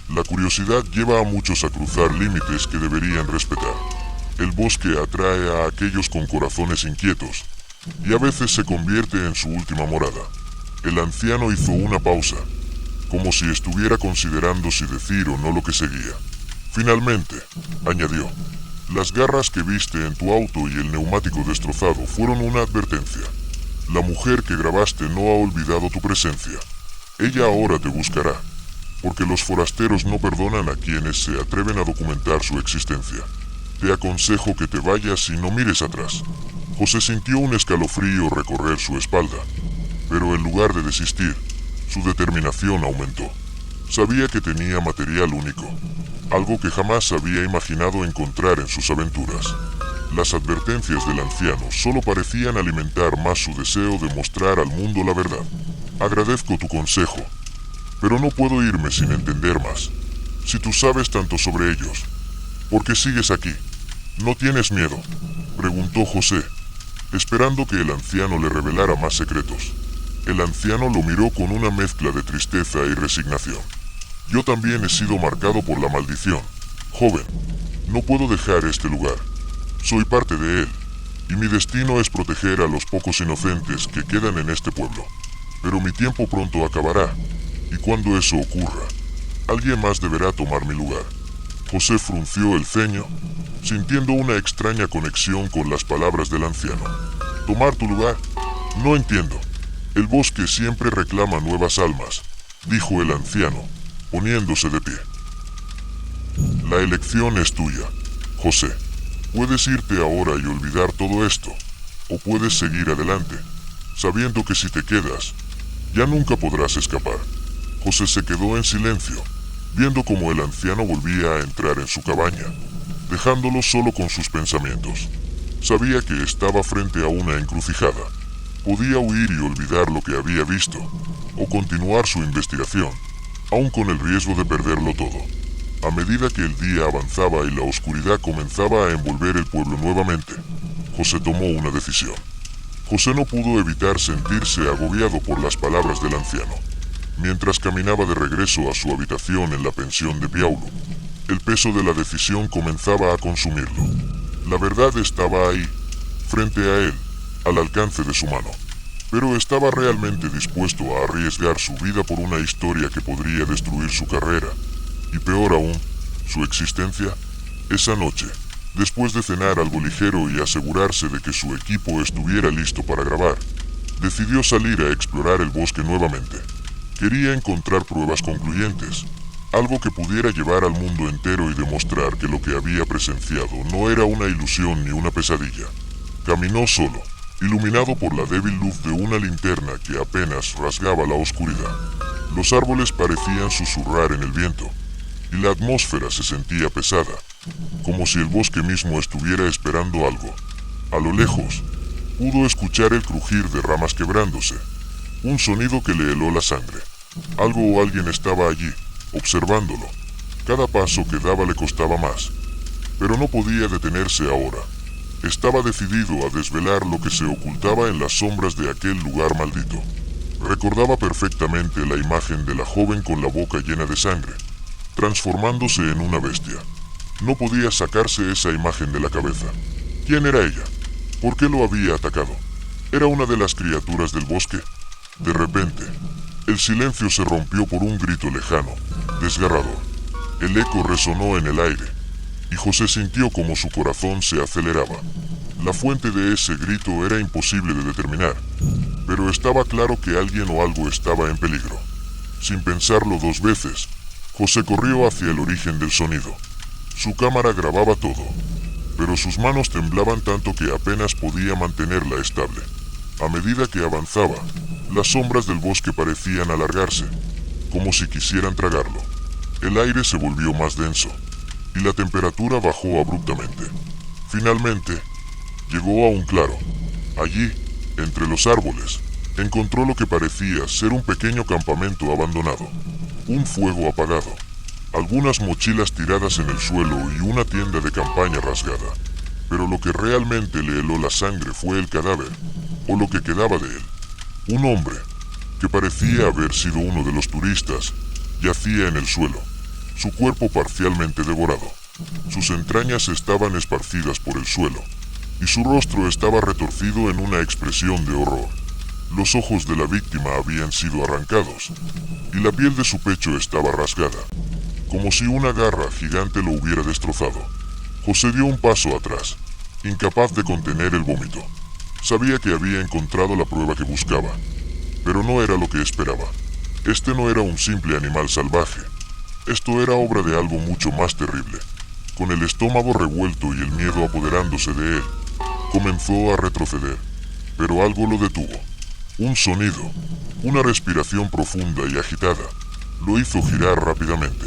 S2: «La curiosidad lleva a muchos a cruzar límites que deberían respetar. El bosque atrae a aquellos con corazones inquietos, y a veces se convierte en su última morada». El anciano hizo una pausa, como si estuviera considerando si decir o no lo que seguía. Finalmente, añadió, «Las garras que viste en tu auto y el neumático destrozado fueron una advertencia. La mujer que grabaste no ha olvidado tu presencia. Ella ahora te buscará, porque los forasteros no perdonan a quienes se atreven a documentar su existencia. Te aconsejo que te vayas y no mires atrás». José sintió un escalofrío recorrer su espalda, pero en lugar de desistir, su determinación aumentó. Sabía que tenía material único, algo que jamás había imaginado encontrar en sus aventuras. Las advertencias del anciano solo parecían alimentar más su deseo de mostrar al mundo la verdad. «Agradezco tu consejo, pero no puedo irme sin entender más. Si tú sabes tanto sobre ellos, ¿por qué sigues aquí? ¿No tienes miedo?», preguntó José, esperando que el anciano le revelara más secretos. El anciano lo miró con una mezcla de tristeza y resignación. «Yo también he sido marcado por la maldición. Joven, no puedo dejar este lugar. Soy parte de él, y mi destino es proteger a los pocos inocentes que quedan en este pueblo. Pero mi tiempo pronto acabará, y cuando eso ocurra, alguien más deberá tomar mi lugar». José frunció el ceño, sintiendo una extraña conexión con las palabras del anciano. «¿Tomar tu lugar? No entiendo. El bosque siempre reclama nuevas almas», dijo el anciano, poniéndose de pie. «La elección es tuya, José. Puedes irte ahora y olvidar todo esto, o puedes seguir adelante, sabiendo que si te quedas, ya nunca podrás escapar». José se quedó en silencio, viendo cómo el anciano volvía a entrar en su cabaña, dejándolo solo con sus pensamientos. Sabía que estaba frente a una encrucijada. Podía huir y olvidar lo que había visto, o continuar su investigación, aun con el riesgo de perderlo todo. A medida que el día avanzaba y la oscuridad comenzaba a envolver el pueblo nuevamente, José tomó una decisión. José no pudo evitar sentirse agobiado por las palabras del anciano. Mientras caminaba de regreso a su habitación en la pensión de Piaulu, el peso de la decisión comenzaba a consumirlo. La verdad estaba ahí, frente a él, al alcance de su mano. Pero ¿estaba realmente dispuesto a arriesgar su vida por una historia que podría destruir su carrera? Y peor aún, su existencia. Esa noche, después de cenar algo ligero y asegurarse de que su equipo estuviera listo para grabar, decidió salir a explorar el bosque nuevamente. Quería encontrar pruebas concluyentes, algo que pudiera llevar al mundo entero y demostrar que lo que había presenciado no era una ilusión ni una pesadilla. Caminó solo, iluminado por la débil luz de una linterna que apenas rasgaba la oscuridad. Los árboles parecían susurrar en el viento, y la atmósfera se sentía pesada, como si el bosque mismo estuviera esperando algo. A lo lejos, pudo escuchar el crujir de ramas quebrándose, un sonido que le heló la sangre. Algo o alguien estaba allí, observándolo. Cada paso que daba le costaba más, pero no podía detenerse ahora. Estaba decidido a desvelar lo que se ocultaba en las sombras de aquel lugar maldito. Recordaba perfectamente la imagen de la joven con la boca llena de sangre, transformándose en una bestia. No podía sacarse esa imagen de la cabeza. ¿Quién era ella? ¿Por qué lo había atacado? ¿Era una de las criaturas del bosque? De repente, el silencio se rompió por un grito lejano, desgarrador. El eco resonó en el aire, y José sintió como su corazón se aceleraba. La fuente de ese grito era imposible de determinar, pero estaba claro que alguien o algo estaba en peligro. Sin pensarlo dos veces, José corrió hacia el origen del sonido. Su cámara grababa todo, pero sus manos temblaban tanto que apenas podía mantenerla estable. A medida que avanzaba, las sombras del bosque parecían alargarse, como si quisieran tragarlo. El aire se volvió más denso, y la temperatura bajó abruptamente. Finalmente, llegó a un claro. Allí, entre los árboles, encontró lo que parecía ser un pequeño campamento abandonado, un fuego apagado, algunas mochilas tiradas en el suelo y una tienda de campaña rasgada. Pero lo que realmente le heló la sangre fue el cadáver, o lo que quedaba de él. Un hombre, que parecía haber sido uno de los turistas, yacía en el suelo, su cuerpo parcialmente devorado. Sus entrañas estaban esparcidas por el suelo, y su rostro estaba retorcido en una expresión de horror. Los ojos de la víctima habían sido arrancados, y la piel de su pecho estaba rasgada, como si una garra gigante lo hubiera destrozado. José dio un paso atrás, incapaz de contener el vómito. Sabía que había encontrado la prueba que buscaba, pero no era lo que esperaba. Este no era un simple animal salvaje. Esto era obra de algo mucho más terrible. Con el estómago revuelto y el miedo apoderándose de él, comenzó a retroceder, pero algo lo detuvo. Un sonido, una respiración profunda y agitada, lo hizo girar rápidamente.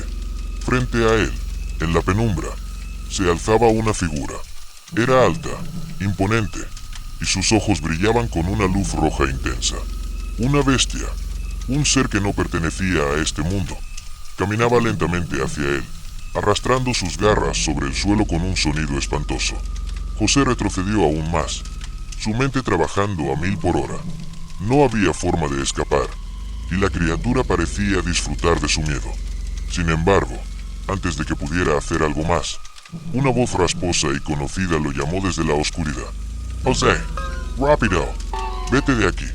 S2: Frente a él, en la penumbra, se alzaba una figura. Era alta, imponente, y sus ojos brillaban con una luz roja intensa. Una bestia, un ser que no pertenecía a este mundo, caminaba lentamente hacia él, arrastrando sus garras sobre el suelo con un sonido espantoso. José retrocedió aún más, su mente trabajando a 1000 por hora. No había forma de escapar, y la criatura parecía disfrutar de su miedo. Sin embargo, antes de que pudiera hacer algo más, una voz rasposa y conocida lo llamó desde la oscuridad. «José, rápido, vete de aquí».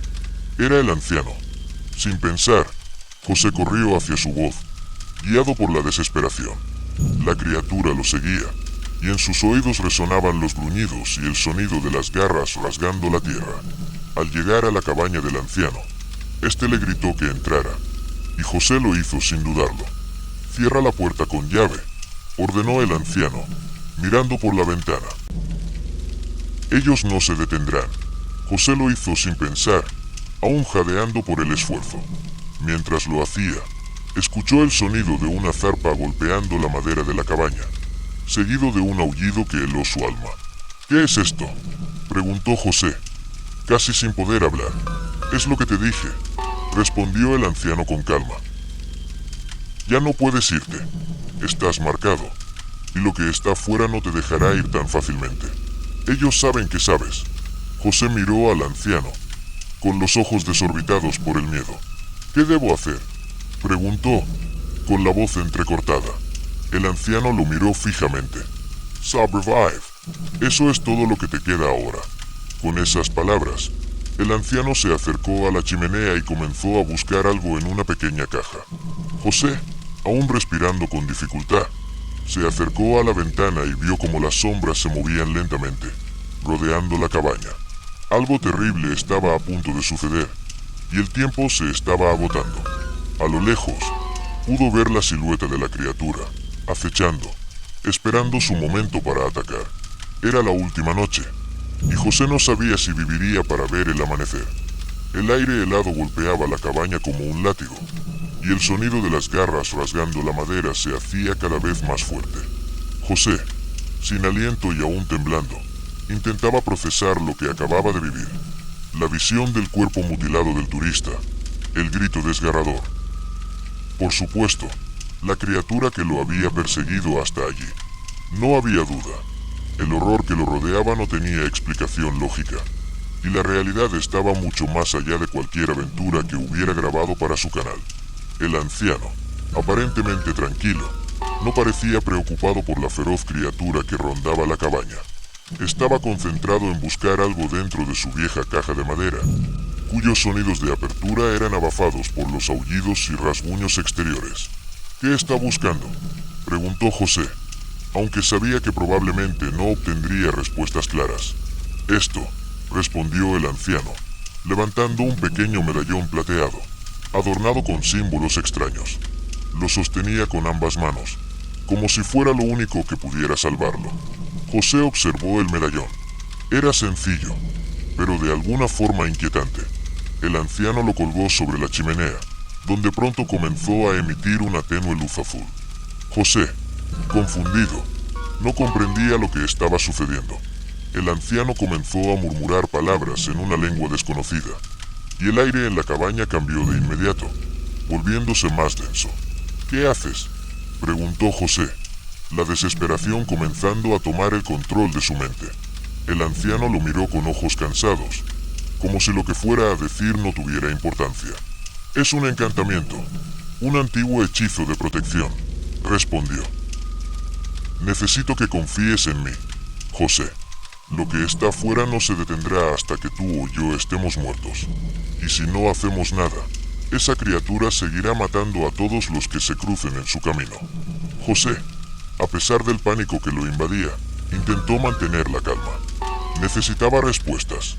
S2: Era el anciano. Sin pensar, José corrió hacia su voz, guiado por la desesperación. La criatura lo seguía, y en sus oídos resonaban los gruñidos y el sonido de las garras rasgando la tierra. Al llegar a la cabaña del anciano, este le gritó que entrara, y José lo hizo sin dudarlo. «Cierra la puerta con llave», ordenó el anciano, mirando por la ventana. «Ellos no se detendrán». José lo hizo sin pensar, aún jadeando por el esfuerzo. Mientras lo hacía, escuchó el sonido de una zarpa golpeando la madera de la cabaña, seguido de un aullido que heló su alma. «¿Qué es esto?», preguntó José, casi sin poder hablar. «Es lo que te dije», respondió el anciano con calma. «Ya no puedes irte. Estás marcado, y lo que está afuera no te dejará ir tan fácilmente. Ellos saben que sabes». José miró al anciano, con los ojos desorbitados por el miedo. «¿Qué debo hacer?», preguntó, con la voz entrecortada. El anciano lo miró fijamente. «Survive. Eso es todo lo que te queda ahora». Con esas palabras, el anciano se acercó a la chimenea y comenzó a buscar algo en una pequeña caja. José, aún respirando con dificultad, se acercó a la ventana y vio como las sombras se movían lentamente, rodeando la cabaña. Algo terrible estaba a punto de suceder, y el tiempo se estaba agotando. A lo lejos, pudo ver la silueta de la criatura, acechando, esperando su momento para atacar. Era la última noche, y José no sabía si viviría para ver el amanecer. El aire helado golpeaba la cabaña como un látigo, y el sonido de las garras rasgando la madera se hacía cada vez más fuerte. José, sin aliento y aún temblando, intentaba procesar lo que acababa de vivir. La visión del cuerpo mutilado del turista, el grito desgarrador. Por supuesto, la criatura que lo había perseguido hasta allí. No había duda. El horror que lo rodeaba no tenía explicación lógica, y la realidad estaba mucho más allá de cualquier aventura que hubiera grabado para su canal. El anciano, aparentemente tranquilo, no parecía preocupado por la feroz criatura que rondaba la cabaña. Estaba concentrado en buscar algo dentro de su vieja caja de madera, cuyos sonidos de apertura eran abafados por los aullidos y rasguños exteriores. ¿Qué está buscando?, preguntó José, aunque sabía que probablemente no obtendría respuestas claras. Esto, respondió el anciano, levantando un pequeño medallón plateado, adornado con símbolos extraños. Lo sostenía con ambas manos, como si fuera lo único que pudiera salvarlo. José observó el medallón. Era sencillo, pero de alguna forma inquietante. El anciano lo colgó sobre la chimenea, donde pronto comenzó a emitir una tenue luz azul. José, confundido, no comprendía lo que estaba sucediendo. El anciano comenzó a murmurar palabras en una lengua desconocida, y el aire en la cabaña cambió de inmediato, volviéndose más denso. ¿Qué haces?, preguntó José, la desesperación comenzando a tomar el control de su mente. El anciano lo miró con ojos cansados, como si lo que fuera a decir no tuviera importancia. Es un encantamiento, un antiguo hechizo de protección, respondió. Necesito que confíes en mí, José. Lo que está afuera no se detendrá hasta que tú o yo estemos muertos. Y si no hacemos nada, esa criatura seguirá matando a todos los que se crucen en su camino. José, a pesar del pánico que lo invadía, intentó mantener la calma. Necesitaba respuestas.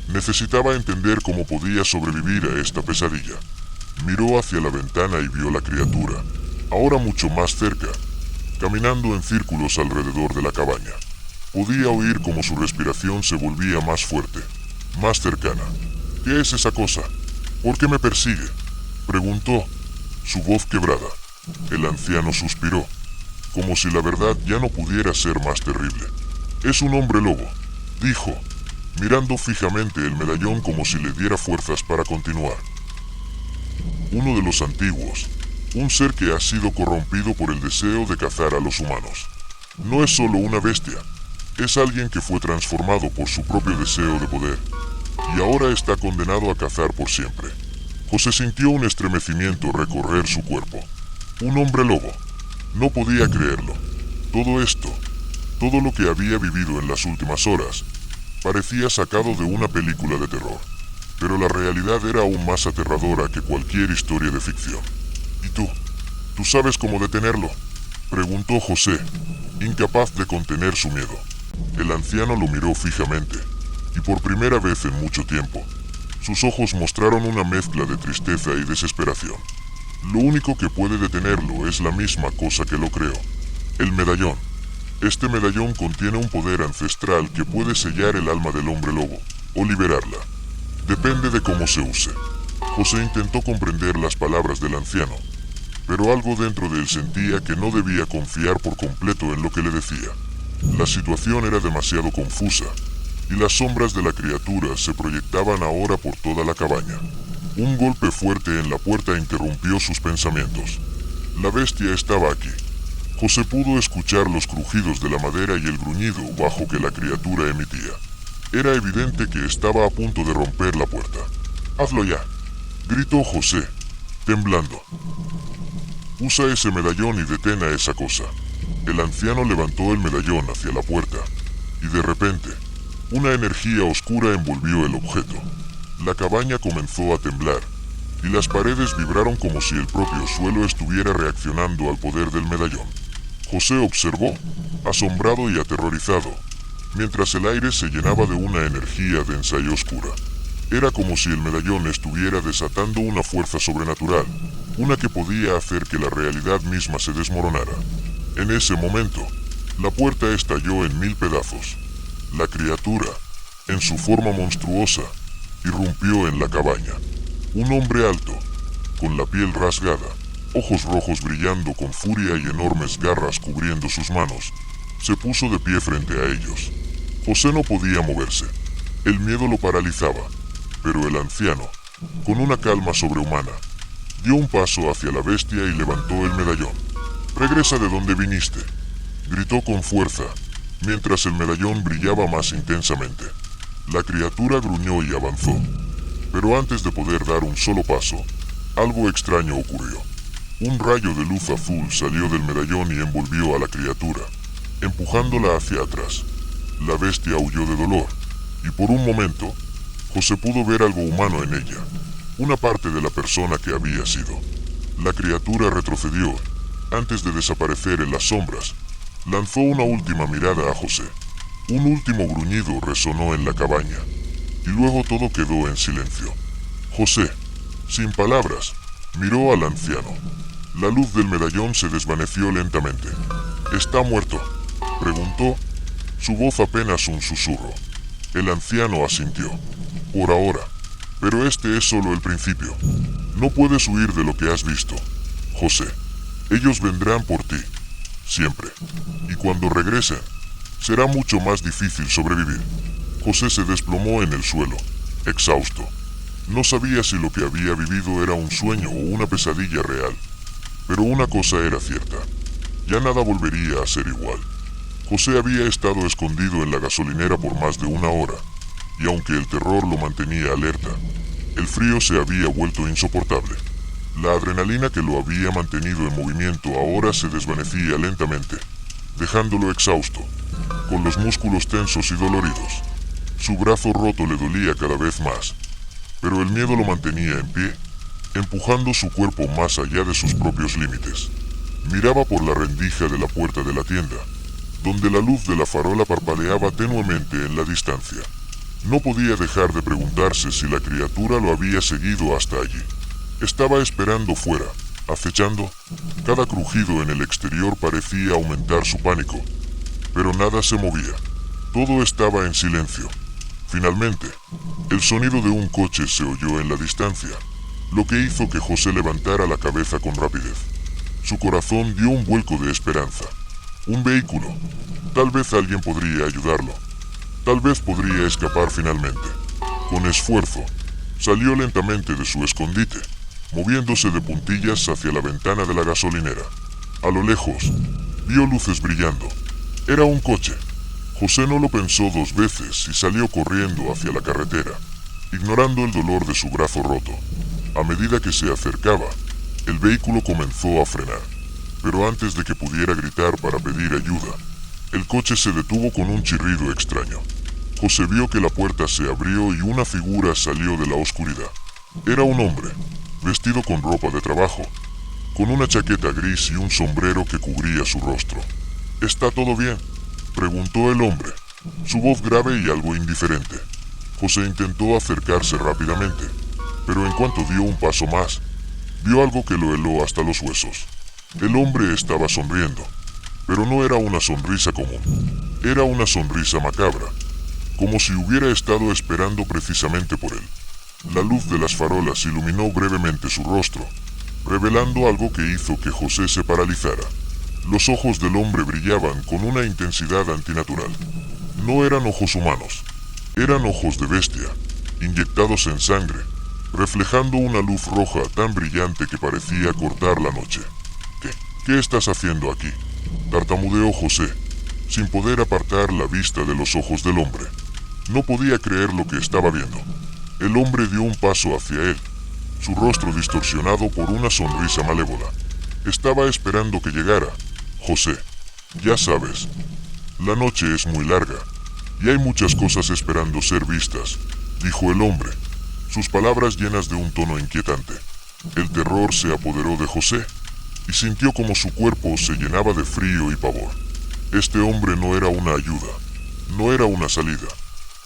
S2: Necesitaba entender cómo podía sobrevivir a esta pesadilla. Miró hacia la ventana y vio la criatura, ahora mucho más cerca, caminando en círculos alrededor de la cabaña. Podía oír cómo su respiración se volvía más fuerte, más cercana. ¿Qué es esa cosa? ¿Por qué me persigue?, preguntó, su voz quebrada. El anciano suspiró, como si la verdad ya no pudiera ser más terrible. Es un hombre lobo, dijo, mirando fijamente el medallón como si le diera fuerzas para continuar. Uno de los antiguos, un ser que ha sido corrompido por el deseo de cazar a los humanos. No es solo una bestia, es alguien que fue transformado por su propio deseo de poder, y ahora está condenado a cazar por siempre. José sintió un estremecimiento recorrer su cuerpo. Un hombre lobo. No podía creerlo. Todo esto, todo lo que había vivido en las últimas horas, parecía sacado de una película de terror. Pero la realidad era aún más aterradora que cualquier historia de ficción. ¿Y tú? ¿Tú sabes cómo detenerlo?, preguntó José, incapaz de contener su miedo. El anciano lo miró fijamente, y por primera vez en mucho tiempo, sus ojos mostraron una mezcla de tristeza y desesperación. Lo único que puede detenerlo es la misma cosa que lo creó: el medallón. Este medallón contiene un poder ancestral que puede sellar el alma del hombre lobo, o liberarla. Depende de cómo se use. José intentó comprender las palabras del anciano, pero algo dentro de él sentía que no debía confiar por completo en lo que le decía. La situación era demasiado confusa, y las sombras de la criatura se proyectaban ahora por toda la cabaña. Un golpe fuerte en la puerta interrumpió sus pensamientos. La bestia estaba aquí. José pudo escuchar los crujidos de la madera y el gruñido bajo que la criatura emitía. Era evidente que estaba a punto de romper la puerta. «¡Hazlo ya!», gritó José, temblando. «Usa ese medallón y detén a esa cosa». El anciano levantó el medallón hacia la puerta, y de repente, Una energía oscura envolvió el objeto. La cabaña comenzó a temblar, y las paredes vibraron como si el propio suelo estuviera reaccionando al poder del medallón. José observó, asombrado y aterrorizado, mientras el aire se llenaba de una energía densa y oscura. Era como si el medallón estuviera desatando una fuerza sobrenatural, una que podía hacer que la realidad misma se desmoronara. En ese momento, la puerta estalló en 1000 pedazos. La criatura, en su forma monstruosa, irrumpió en la cabaña. Un hombre alto, con la piel rasgada, ojos rojos brillando con furia y enormes garras cubriendo sus manos, se puso de pie frente a ellos. José no podía moverse. El miedo lo paralizaba, pero el anciano, con una calma sobrehumana, dio un paso hacia la bestia y levantó el medallón. «Regresa de donde viniste», gritó con fuerza, mientras el medallón brillaba más intensamente. La criatura gruñó y avanzó, pero antes de poder dar un solo paso, algo extraño ocurrió. Un rayo de luz azul salió del medallón y envolvió a la criatura, empujándola hacia atrás. La bestia huyó de dolor, y por un momento, José pudo ver algo humano en ella, una parte de la persona que había sido. La criatura retrocedió, antes de desaparecer en las sombras. Lanzó una última mirada a José. Un último gruñido resonó en la cabaña, y luego todo quedó en silencio. José, sin palabras, miró al anciano. La luz del medallón se desvaneció lentamente. «¿Está muerto?», preguntó, su voz apenas un susurro. El anciano asintió. «Por ahora, pero este es solo el principio. No puedes huir de lo que has visto, José. Ellos vendrán por ti, siempre. Y cuando regresen, será mucho más difícil sobrevivir». José se desplomó en el suelo, exhausto. No sabía si lo que había vivido era un sueño o una pesadilla real. Pero una cosa era cierta: ya nada volvería a ser igual. José había estado escondido en la gasolinera por más de 1 hora, y aunque el terror lo mantenía alerta, el frío se había vuelto insoportable. La adrenalina que lo había mantenido en movimiento ahora se desvanecía lentamente, dejándolo exhausto, con los músculos tensos y doloridos. Su brazo roto le dolía cada vez más, pero el miedo lo mantenía en pie, empujando su cuerpo más allá de sus propios límites. Miraba por la rendija de la puerta de la tienda, donde la luz de la farola parpadeaba tenuemente en la distancia. No podía dejar de preguntarse si la criatura lo había seguido hasta allí. Estaba esperando fuera, acechando. Cada crujido en el exterior parecía aumentar su pánico, pero nada se movía. Todo estaba en silencio. Finalmente, el sonido de un coche se oyó en la distancia, lo que hizo que José levantara la cabeza con rapidez. Su corazón dio un vuelco de esperanza. Un vehículo. Tal vez alguien podría ayudarlo. Tal vez podría escapar finalmente. Con esfuerzo, salió lentamente de su escondite, moviéndose de puntillas hacia la ventana de la gasolinera. A lo lejos, vio luces brillando. Era un coche. José no lo pensó 2 veces y salió corriendo hacia la carretera, ignorando el dolor de su brazo roto. A medida que se acercaba, el vehículo comenzó a frenar, pero antes de que pudiera gritar para pedir ayuda, el coche se detuvo con un chirrido extraño. José vio que la puerta se abrió y una figura salió de la oscuridad. Era un hombre, vestido con ropa de trabajo, con una chaqueta gris y un sombrero que cubría su rostro. «¿Está todo bien?», preguntó el hombre, su voz grave y algo indiferente. José intentó acercarse rápidamente, pero en cuanto dio un paso más, vio algo que lo heló hasta los huesos. El hombre estaba sonriendo, pero no era una sonrisa común. Era una sonrisa macabra, como si hubiera estado esperando precisamente por él. La luz de las farolas iluminó brevemente su rostro, revelando algo que hizo que José se paralizara. Los ojos del hombre brillaban con una intensidad antinatural. No eran ojos humanos, eran ojos de bestia, inyectados en sangre, reflejando una luz roja tan brillante que parecía cortar la noche. ¿Qué estás haciendo aquí?, tartamudeó José, sin poder apartar la vista de los ojos del hombre. No podía creer lo que estaba viendo. El hombre dio un paso hacia él, su rostro distorsionado por una sonrisa malévola. Estaba esperando que llegara. «José, ya sabes, la noche es muy larga. y hay muchas cosas esperando ser vistas, dijo el hombre, sus palabras llenas de un tono inquietante. El terror se apoderó de José, y sintió como su cuerpo se llenaba de frío y pavor. Este hombre no era una ayuda, no era una salida,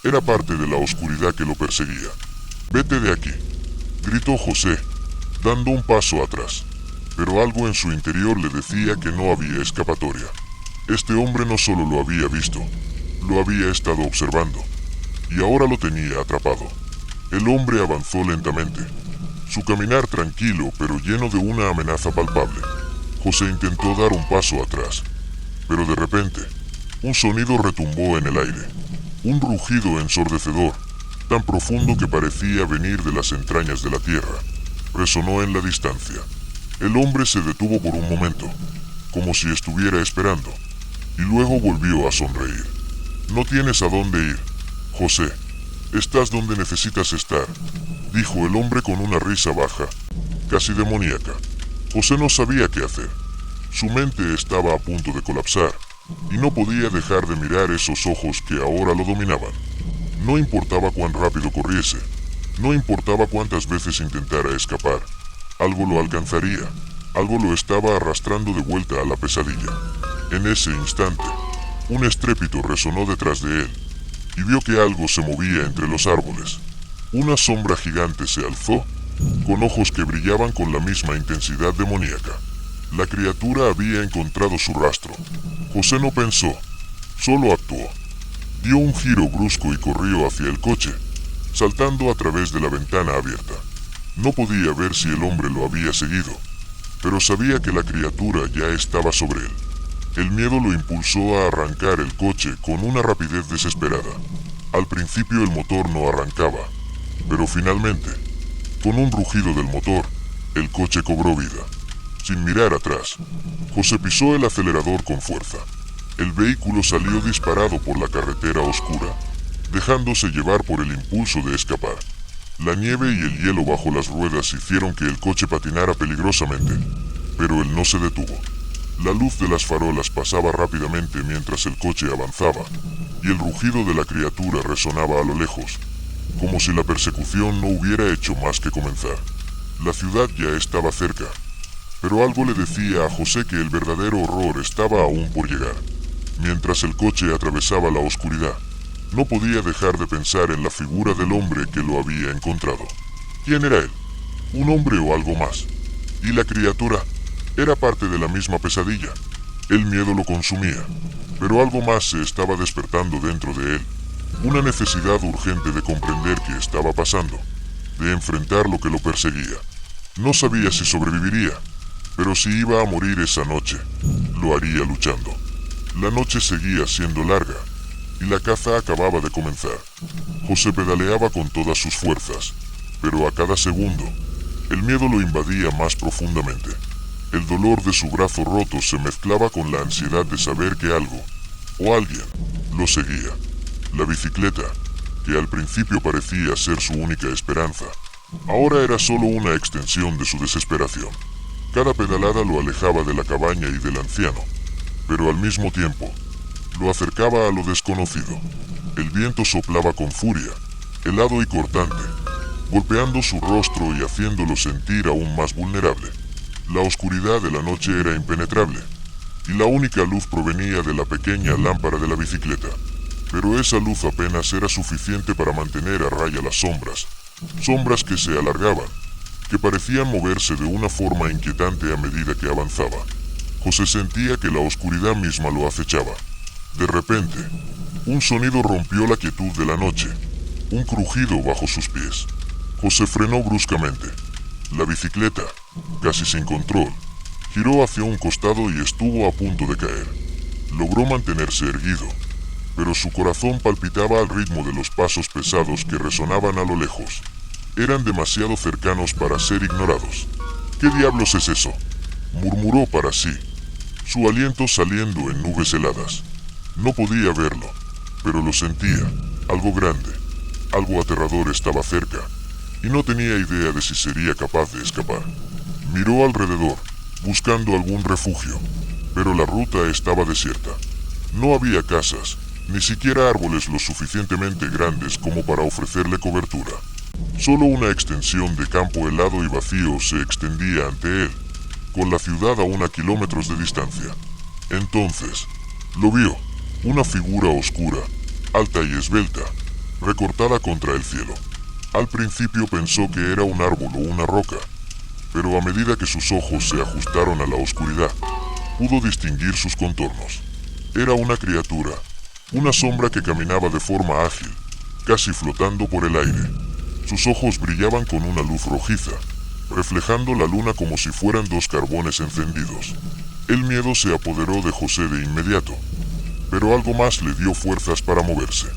S2: era parte de la oscuridad que lo perseguía. «Vete de aquí», gritó José, dando un paso atrás, pero algo en su interior le decía que no había escapatoria. Este hombre no solo lo había visto, lo había estado observando, y ahora lo tenía atrapado. El hombre avanzó lentamente, su caminar tranquilo pero lleno de una amenaza palpable. José intentó dar un paso atrás, pero de repente, un sonido retumbó en el aire, un rugido ensordecedor, tan profundo que parecía venir de las entrañas de la tierra. Resonó en la distancia. El hombre se detuvo por un momento, como si estuviera esperando, y luego volvió a sonreír. «No tienes a dónde ir, José. Estás donde necesitas estar», dijo el hombre con una risa baja, casi demoníaca. José no sabía qué hacer. Su mente estaba a punto de colapsar, y no podía dejar de mirar esos ojos que ahora lo dominaban. No importaba cuán rápido corriese, no importaba cuántas veces intentara escapar, algo lo alcanzaría, algo lo estaba arrastrando de vuelta a la pesadilla. En ese instante, un estrépito resonó detrás de él, y vio que algo se movía entre los árboles. Una sombra gigante se alzó, con ojos que brillaban con la misma intensidad demoníaca. La criatura había encontrado su rastro. José no pensó, solo actuó. Dio un giro brusco y corrió hacia el coche, saltando a través de la ventana abierta. No podía ver si el hombre lo había seguido, pero sabía que la criatura ya estaba sobre él. El miedo lo impulsó a arrancar el coche con una rapidez desesperada. Al principio el motor no arrancaba, pero finalmente, con un rugido del motor, el coche cobró vida. Sin mirar atrás, José pisó el acelerador con fuerza. El vehículo salió disparado por la carretera oscura, dejándose llevar por el impulso de escapar. La nieve y el hielo bajo las ruedas hicieron que el coche patinara peligrosamente, pero él no se detuvo. La luz de las farolas pasaba rápidamente mientras el coche avanzaba, y el rugido de la criatura resonaba a lo lejos, como si la persecución no hubiera hecho más que comenzar. La ciudad ya estaba cerca, pero algo le decía a José que el verdadero horror estaba aún por llegar. Mientras el coche atravesaba la oscuridad, no podía dejar de pensar en la figura del hombre que lo había encontrado. ¿Quién era él? ¿Un hombre o algo más? ¿Y la criatura? Era parte de la misma pesadilla. El miedo lo consumía, pero algo más se estaba despertando dentro de él. Una necesidad urgente de comprender qué estaba pasando, de enfrentar lo que lo perseguía. No sabía si sobreviviría, pero si iba a morir esa noche, lo haría luchando. La noche seguía siendo larga, y la caza acababa de comenzar. José pedaleaba con todas sus fuerzas, pero a cada segundo, el miedo lo invadía más profundamente. El dolor de su brazo roto se mezclaba con la ansiedad de saber que algo, o alguien, lo seguía. La bicicleta, que al principio parecía ser su única esperanza, ahora era solo una extensión de su desesperación. Cada pedalada lo alejaba de la cabaña y del anciano, pero al mismo tiempo, lo acercaba a lo desconocido. El viento soplaba con furia, helado y cortante, golpeando su rostro y haciéndolo sentir aún más vulnerable. La oscuridad de la noche era impenetrable, y la única luz provenía de la pequeña lámpara de la bicicleta. Pero esa luz apenas era suficiente para mantener a raya las sombras, sombras que se alargaban, que parecían moverse de una forma inquietante a medida que avanzaba. José sentía que la oscuridad misma lo acechaba. De repente, un sonido rompió la quietud de la noche, un crujido bajo sus pies. José frenó bruscamente. La bicicleta, casi sin control, giró hacia un costado y estuvo a punto de caer. Logró mantenerse erguido, pero su corazón palpitaba al ritmo de los pasos pesados que resonaban a lo lejos. Eran demasiado cercanos para ser ignorados. «¿Qué diablos es eso?», murmuró para sí, su aliento saliendo en nubes heladas. No podía verlo, pero lo sentía. Algo grande, algo aterrador estaba cerca, y no tenía idea de si sería capaz de escapar. Miró alrededor, buscando algún refugio, pero la ruta estaba desierta. No había casas, ni siquiera árboles lo suficientemente grandes como para ofrecerle cobertura. Solo una extensión de campo helado y vacío se extendía ante él, con la ciudad a 1 kilómetros de distancia. Entonces, lo vio, una figura oscura, alta y esbelta, recortada contra el cielo. Al principio pensó que era un árbol o una roca, pero a medida que sus ojos se ajustaron a la oscuridad, pudo distinguir sus contornos. Era una criatura, una sombra que caminaba de forma ágil, casi flotando por el aire. Sus ojos brillaban con una luz rojiza, reflejando la luna como si fueran 2 carbones encendidos. El miedo se apoderó de José de inmediato, pero algo más le dio fuerzas para moverse.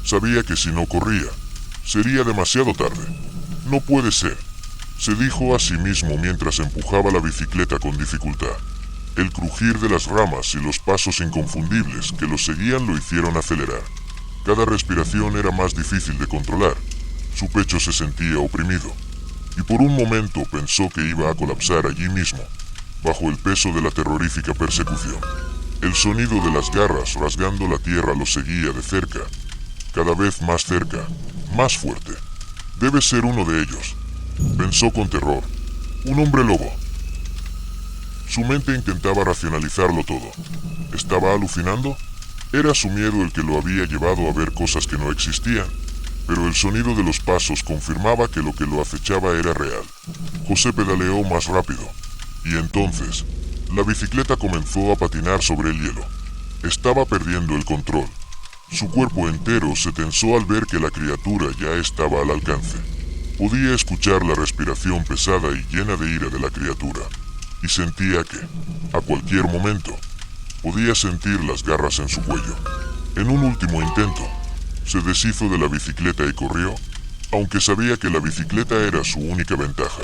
S2: Sabía que si no corría, sería demasiado tarde. No puede ser, se dijo a sí mismo mientras empujaba la bicicleta con dificultad. El crujir de las ramas y los pasos inconfundibles que lo seguían lo hicieron acelerar. Cada respiración era más difícil de controlar. Su pecho se sentía oprimido, y por un momento pensó que iba a colapsar allí mismo, bajo el peso de la terrorífica persecución. El sonido de las garras rasgando la tierra lo seguía de cerca, cada vez más cerca, más fuerte. Debe ser uno de ellos, pensó con terror. Un hombre lobo. Su mente intentaba racionalizarlo todo. ¿Estaba alucinando? Era su miedo el que lo había llevado a ver cosas que no existían, pero el sonido de los pasos confirmaba que lo que lo acechaba era real. José pedaleó más rápido, y entonces, la bicicleta comenzó a patinar sobre el hielo. Estaba perdiendo el control. Su cuerpo entero se tensó al ver que la criatura ya estaba al alcance. Podía escuchar la respiración pesada y llena de ira de la criatura, y sentía que, a cualquier momento, podía sentir las garras en su cuello. En un último intento, se deshizo de la bicicleta y corrió, aunque sabía que la bicicleta era su única ventaja.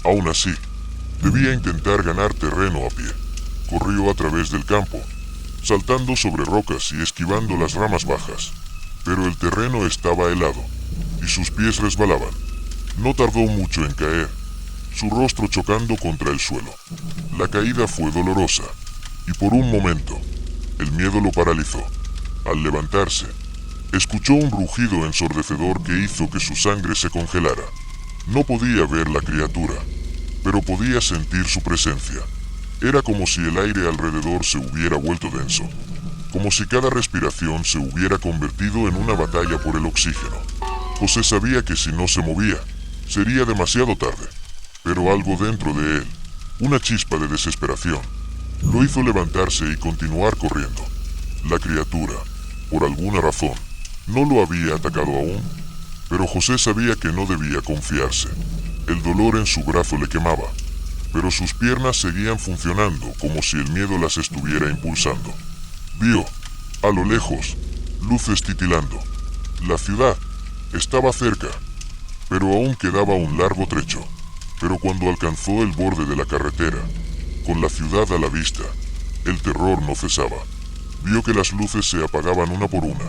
S2: Aún así, debía intentar ganar terreno a pie. Corrió a través del campo, saltando sobre rocas y esquivando las ramas bajas. Pero el terreno estaba helado, y sus pies resbalaban. No tardó mucho en caer, su rostro chocando contra el suelo. La caída fue dolorosa, y por un momento, el miedo lo paralizó. Al levantarse, escuchó un rugido ensordecedor que hizo que su sangre se congelara. No podía ver la criatura, pero podía sentir su presencia. Era como si el aire alrededor se hubiera vuelto denso, como si cada respiración se hubiera convertido en una batalla por el oxígeno. José sabía que si no se movía, sería demasiado tarde, pero algo dentro de él, una chispa de desesperación, lo hizo levantarse y continuar corriendo. La criatura, por alguna razón, no lo había atacado aún, pero José sabía que no debía confiarse. El dolor en su brazo le quemaba, pero sus piernas seguían funcionando como si el miedo las estuviera impulsando. Vio, a lo lejos, luces titilando. La ciudad estaba cerca, pero aún quedaba un largo trecho. Pero cuando alcanzó el borde de la carretera, con la ciudad a la vista, el terror no cesaba. Vio que las luces se apagaban una por una,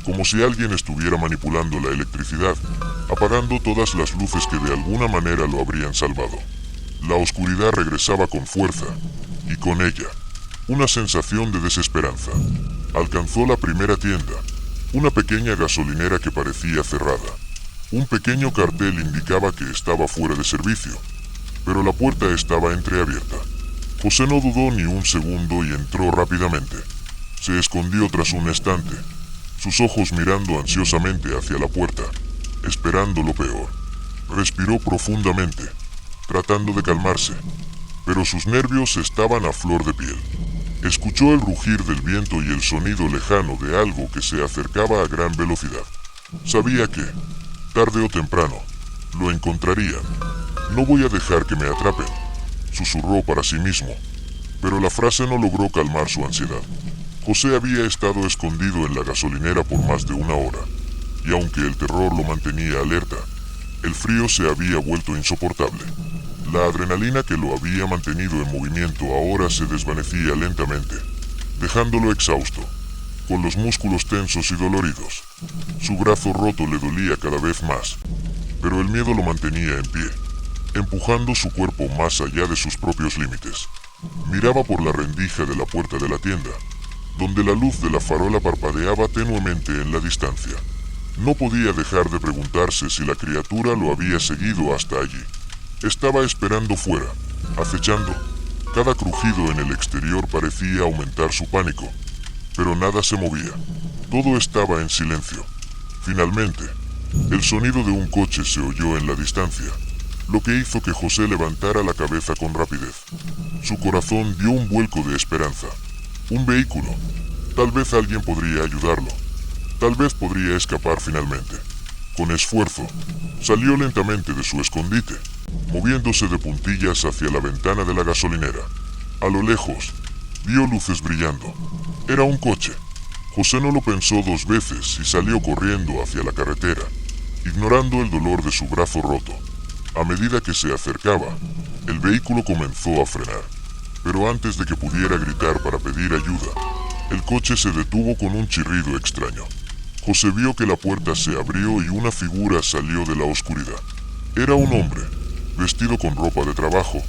S2: como si alguien estuviera manipulando la electricidad, apagando todas las luces que de alguna manera lo habrían salvado. La oscuridad regresaba con fuerza, y con ella, una sensación de desesperanza. Alcanzó la primera tienda, una pequeña gasolinera que parecía cerrada. Un pequeño cartel indicaba que estaba fuera de servicio, pero la puerta estaba entreabierta. José no dudó ni un segundo y entró rápidamente. Se escondió tras un estante, sus ojos mirando ansiosamente hacia la puerta, esperando lo peor. Respiró profundamente, tratando de calmarse, pero sus nervios estaban a flor de piel. Escuchó el rugir del viento y el sonido lejano de algo que se acercaba a gran velocidad. Sabía que, tarde o temprano, lo encontrarían. No voy a dejar que me atrapen, susurró para sí mismo, pero la frase no logró calmar su ansiedad. José había estado escondido en la gasolinera por más de 1 hora, y aunque el terror lo mantenía alerta, el frío se había vuelto insoportable. La adrenalina que lo había mantenido en movimiento ahora se desvanecía lentamente, dejándolo exhausto, con los músculos tensos y doloridos. Su brazo roto le dolía cada vez más, pero el miedo lo mantenía en pie, empujando su cuerpo más allá de sus propios límites. Miraba por la rendija de la puerta de la tienda, donde la luz de la farola parpadeaba tenuemente en la distancia. No podía dejar de preguntarse si la criatura lo había seguido hasta allí. Estaba esperando fuera, acechando. Cada crujido en el exterior parecía aumentar su pánico, pero nada se movía. Todo estaba en silencio. Finalmente, el sonido de un coche se oyó en la distancia, lo que hizo que José levantara la cabeza con rapidez. Su corazón dio un vuelco de esperanza. Un vehículo. Tal vez alguien podría ayudarlo. Tal vez podría escapar finalmente. Con esfuerzo, salió lentamente de su escondite, moviéndose de puntillas hacia la ventana de la gasolinera. A lo lejos, vio luces brillando. Era un coche. José no lo pensó dos veces y salió corriendo hacia la carretera, ignorando el dolor de su brazo roto. A medida que se acercaba, el vehículo comenzó a frenar, pero antes de que pudiera gritar para pedir ayuda, el coche se detuvo con un chirrido extraño. José vio que la puerta se abrió y una figura salió de la oscuridad. Era un hombre, vestido con ropa de trabajo,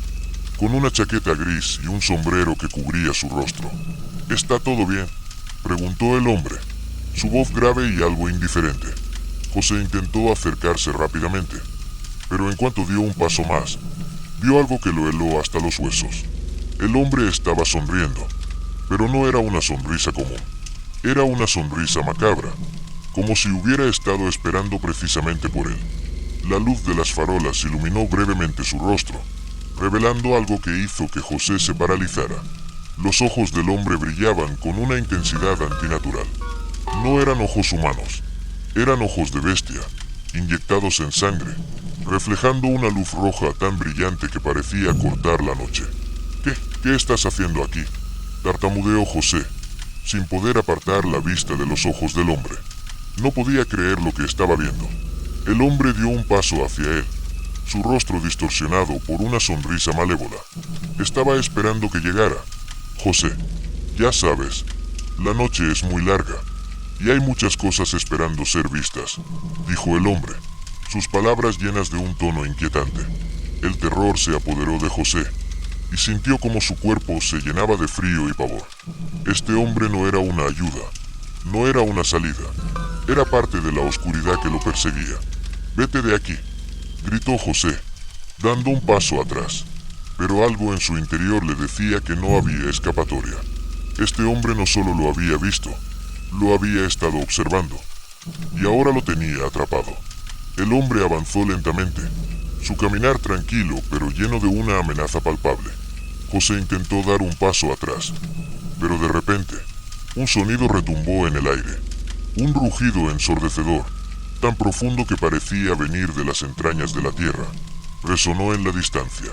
S2: con una chaqueta gris y un sombrero que cubría su rostro. ¿Está todo bien?, preguntó el hombre, su voz grave y algo indiferente. José intentó acercarse rápidamente, pero en cuanto dio un paso más, vio algo que lo heló hasta los huesos. El hombre estaba sonriendo, pero no era una sonrisa común. Era una sonrisa macabra, como si hubiera estado esperando precisamente por él. La luz de las farolas iluminó brevemente su rostro, revelando algo que hizo que José se paralizara. Los ojos del hombre brillaban con una intensidad antinatural. No eran ojos humanos, eran ojos de bestia, inyectados en sangre, reflejando una luz roja tan brillante que parecía cortar la noche. ¿Qué estás haciendo aquí?, tartamudeó José, sin poder apartar la vista de los ojos del hombre. No podía creer lo que estaba viendo. El hombre dio un paso hacia él, su rostro distorsionado por una sonrisa malévola. Estaba esperando que llegara. José, ya sabes, la noche es muy larga, y hay muchas cosas esperando ser vistas, dijo el hombre, sus palabras llenas de un tono inquietante. El terror se apoderó de José, y sintió como su cuerpo se llenaba de frío y pavor. Este hombre no era una ayuda, no era una salida, era parte de la oscuridad que lo perseguía. «Vete de aquí», gritó José, dando un paso atrás, pero algo en su interior le decía que no había escapatoria. Este hombre no solo lo había visto, lo había estado observando, y ahora lo tenía atrapado. El hombre avanzó lentamente, su caminar tranquilo pero lleno de una amenaza palpable. José intentó dar un paso atrás, pero de repente, un sonido retumbó en el aire, un rugido ensordecedor, tan profundo que parecía venir de las entrañas de la tierra. Resonó en la distancia.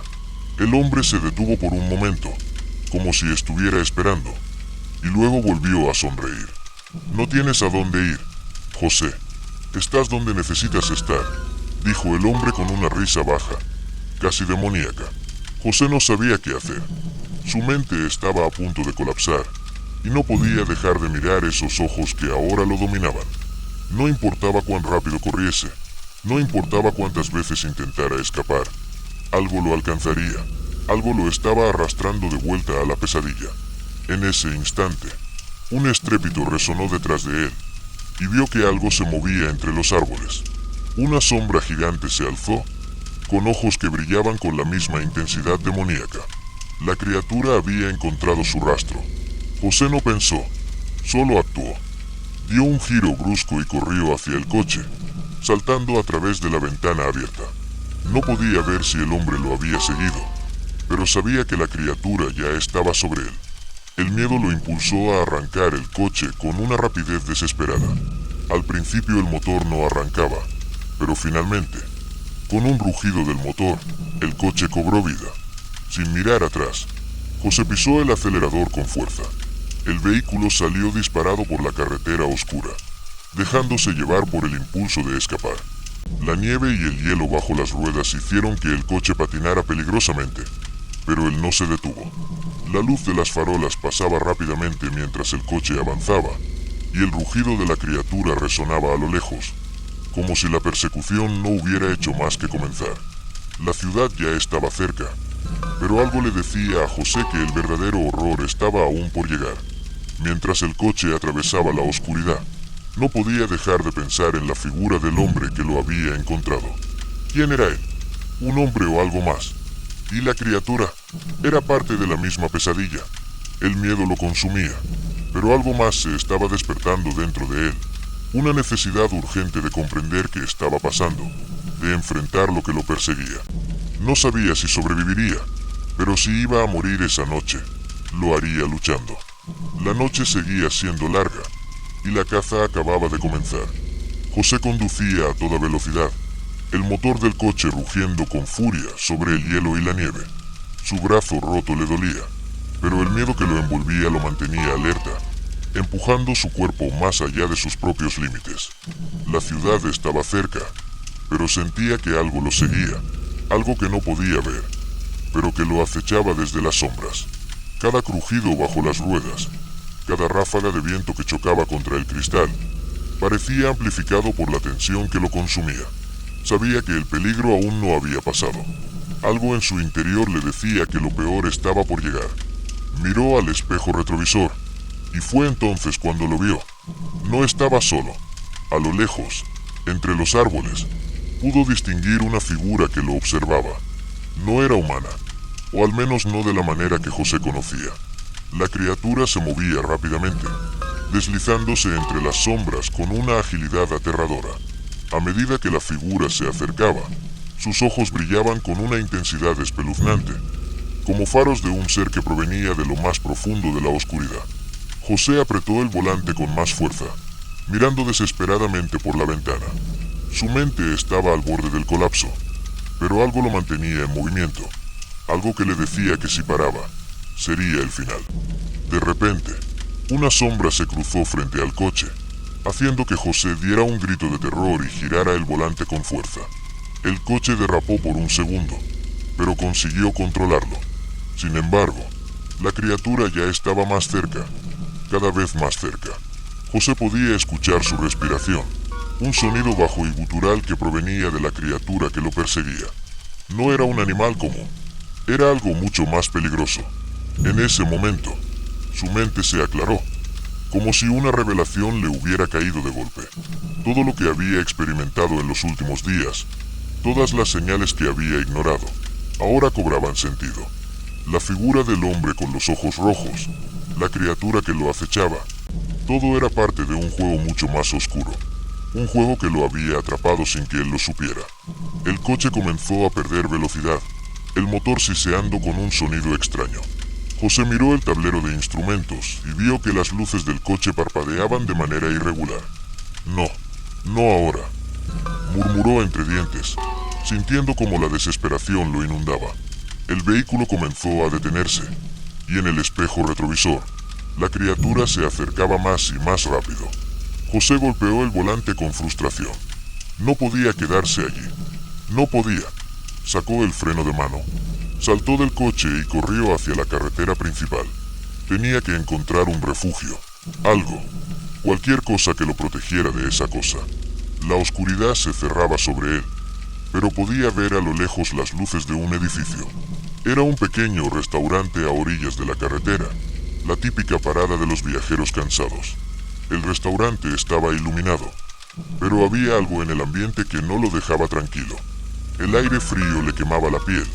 S2: El hombre se detuvo por un momento, como si estuviera esperando, y luego volvió a sonreír. «No tienes a dónde ir, José. Estás donde necesitas estar», dijo el hombre con una risa baja, casi demoníaca. José no sabía qué hacer. Su mente estaba a punto de colapsar, y no podía dejar de mirar esos ojos que ahora lo dominaban. No importaba cuán rápido corriese, no importaba cuántas veces intentara escapar, algo lo alcanzaría, algo lo estaba arrastrando de vuelta a la pesadilla. En ese instante, un estrépito resonó detrás de él, y vio que algo se movía entre los árboles. Una sombra gigante se alzó, con ojos que brillaban con la misma intensidad demoníaca. La criatura había encontrado su rastro. José no pensó, solo actuó. Dio un giro brusco y corrió hacia el coche, saltando a través de la ventana abierta. No podía ver si el hombre lo había seguido, pero sabía que la criatura ya estaba sobre él. El miedo lo impulsó a arrancar el coche con una rapidez desesperada. Al principio el motor no arrancaba, pero finalmente, con un rugido del motor, el coche cobró vida. Sin mirar atrás, José pisó el acelerador con fuerza. El vehículo salió disparado por la carretera oscura, dejándose llevar por el impulso de escapar. La nieve y el hielo bajo las ruedas hicieron que el coche patinara peligrosamente, pero él no se detuvo. La luz de las farolas pasaba rápidamente mientras el coche avanzaba, y el rugido de la criatura resonaba a lo lejos, como si la persecución no hubiera hecho más que comenzar. La ciudad ya estaba cerca, pero algo le decía a José que el verdadero horror estaba aún por llegar. Mientras el coche atravesaba la oscuridad, no podía dejar de pensar en la figura del hombre que lo había encontrado. ¿Quién era él? ¿Un hombre o algo más? ¿Y la criatura? Era parte de la misma pesadilla. El miedo lo consumía, pero algo más se estaba despertando dentro de él. Una necesidad urgente de comprender qué estaba pasando, de enfrentar lo que lo perseguía. No sabía si sobreviviría, pero si iba a morir esa noche, lo haría luchando. La noche seguía siendo larga, y la caza acababa de comenzar. José conducía a toda velocidad, el motor del coche rugiendo con furia sobre el hielo y la nieve. Su brazo roto le dolía, pero el miedo que lo envolvía lo mantenía alerta, empujando su cuerpo más allá de sus propios límites. La ciudad estaba cerca, pero sentía que algo lo seguía, algo que no podía ver, pero que lo acechaba desde las sombras. Cada crujido bajo las ruedas, cada ráfaga de viento que chocaba contra el cristal, parecía amplificado por la tensión que lo consumía. Sabía que el peligro aún no había pasado. Algo en su interior le decía que lo peor estaba por llegar. Miró al espejo retrovisor, y fue entonces cuando lo vio. No estaba solo. A lo lejos, entre los árboles, pudo distinguir una figura que lo observaba. No era humana, o al menos no de la manera que José conocía. La criatura se movía rápidamente, deslizándose entre las sombras con una agilidad aterradora. A medida que la figura se acercaba, sus ojos brillaban con una intensidad espeluznante, como faros de un ser que provenía de lo más profundo de la oscuridad. José apretó el volante con más fuerza, mirando desesperadamente por la ventana. Su mente estaba al borde del colapso, pero algo lo mantenía en movimiento, algo que le decía que si paraba, sería el final. De repente, una sombra se cruzó frente al coche, haciendo que José diera un grito de terror y girara el volante con fuerza. El coche derrapó por un segundo, pero consiguió controlarlo. Sin embargo, la criatura ya estaba más cerca, cada vez más cerca. José podía escuchar su respiración, un sonido bajo y gutural que provenía de la criatura que lo perseguía. No era un animal común, era algo mucho más peligroso. En ese momento, su mente se aclaró, como si una revelación le hubiera caído de golpe. Todo lo que había experimentado en los últimos días, todas las señales que había ignorado, ahora cobraban sentido. La figura del hombre con los ojos rojos, la criatura que lo acechaba, todo era parte de un juego mucho más oscuro. Un juego que lo había atrapado sin que él lo supiera. El coche comenzó a perder velocidad, el motor siseando con un sonido extraño. José miró el tablero de instrumentos y vio que las luces del coche parpadeaban de manera irregular. No, no ahora, murmuró entre dientes, sintiendo como la desesperación lo inundaba. El vehículo comenzó a detenerse, y en el espejo retrovisor, la criatura se acercaba más y más rápido. José golpeó el volante con frustración. No podía quedarse allí. No podía. Sacó el freno de mano, saltó del coche y corrió hacia la carretera principal. Tenía que encontrar un refugio, algo, cualquier cosa que lo protegiera de esa cosa. La oscuridad se cerraba sobre él, pero podía ver a lo lejos las luces de un edificio. Era un pequeño restaurante a orillas de la carretera, la típica parada de los viajeros cansados. El restaurante estaba iluminado, pero había algo en el ambiente que no lo dejaba tranquilo. El aire frío le quemaba la piel,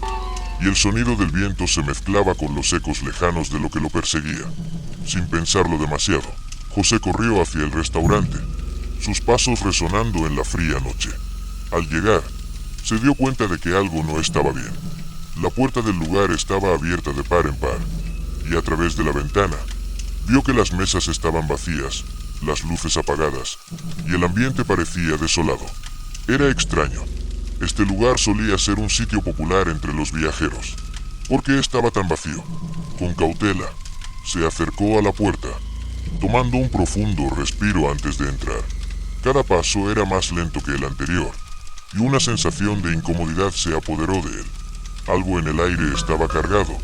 S2: y el sonido del viento se mezclaba con los ecos lejanos de lo que lo perseguía. Sin pensarlo demasiado, José corrió hacia el restaurante, sus pasos resonando en la fría noche. Al llegar, se dio cuenta de que algo no estaba bien. La puerta del lugar estaba abierta de par en par, y a través de la ventana, vio que las mesas estaban vacías, las luces apagadas, y el ambiente parecía desolado. Era extraño. Este lugar solía ser un sitio popular entre los viajeros. ¿Por qué estaba tan vacío? Con cautela, se acercó a la puerta, tomando un profundo respiro antes de entrar. Cada paso era más lento que el anterior, y una sensación de incomodidad se apoderó de él. Algo en el aire estaba cargado,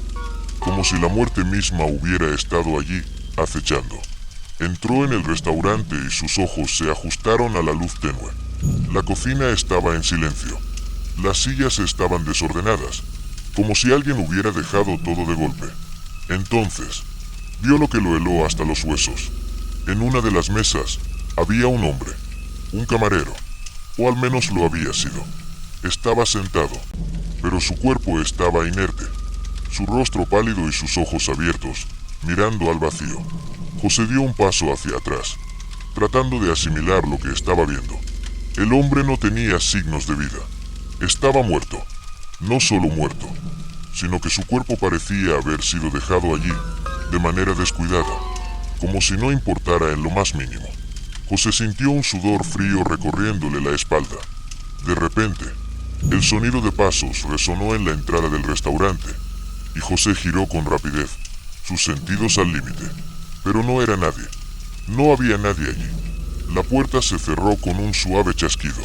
S2: como si la muerte misma hubiera estado allí, acechando. Entró en el restaurante y sus ojos se ajustaron a la luz tenue. La cocina estaba en silencio. Las sillas estaban desordenadas, como si alguien hubiera dejado todo de golpe. Entonces, Vio lo que lo heló hasta los huesos. En una de las mesas había un hombre, un camarero, o al menos lo había sido. Estaba sentado, pero su cuerpo estaba inerte, su rostro pálido y sus ojos abiertos, mirando al vacío. José dio un paso hacia atrás, tratando de asimilar lo que estaba viendo. El hombre no tenía signos de vida. Estaba muerto. No solo muerto, sino que su cuerpo parecía haber sido dejado allí, de manera descuidada, como si no importara en lo más mínimo. José sintió un sudor frío recorriéndole la espalda. De repente, el sonido de pasos resonó en la entrada del restaurante, y José giró con rapidez, sus sentidos al límite. Pero no era nadie. No había nadie allí. La puerta se cerró con un suave chasquido.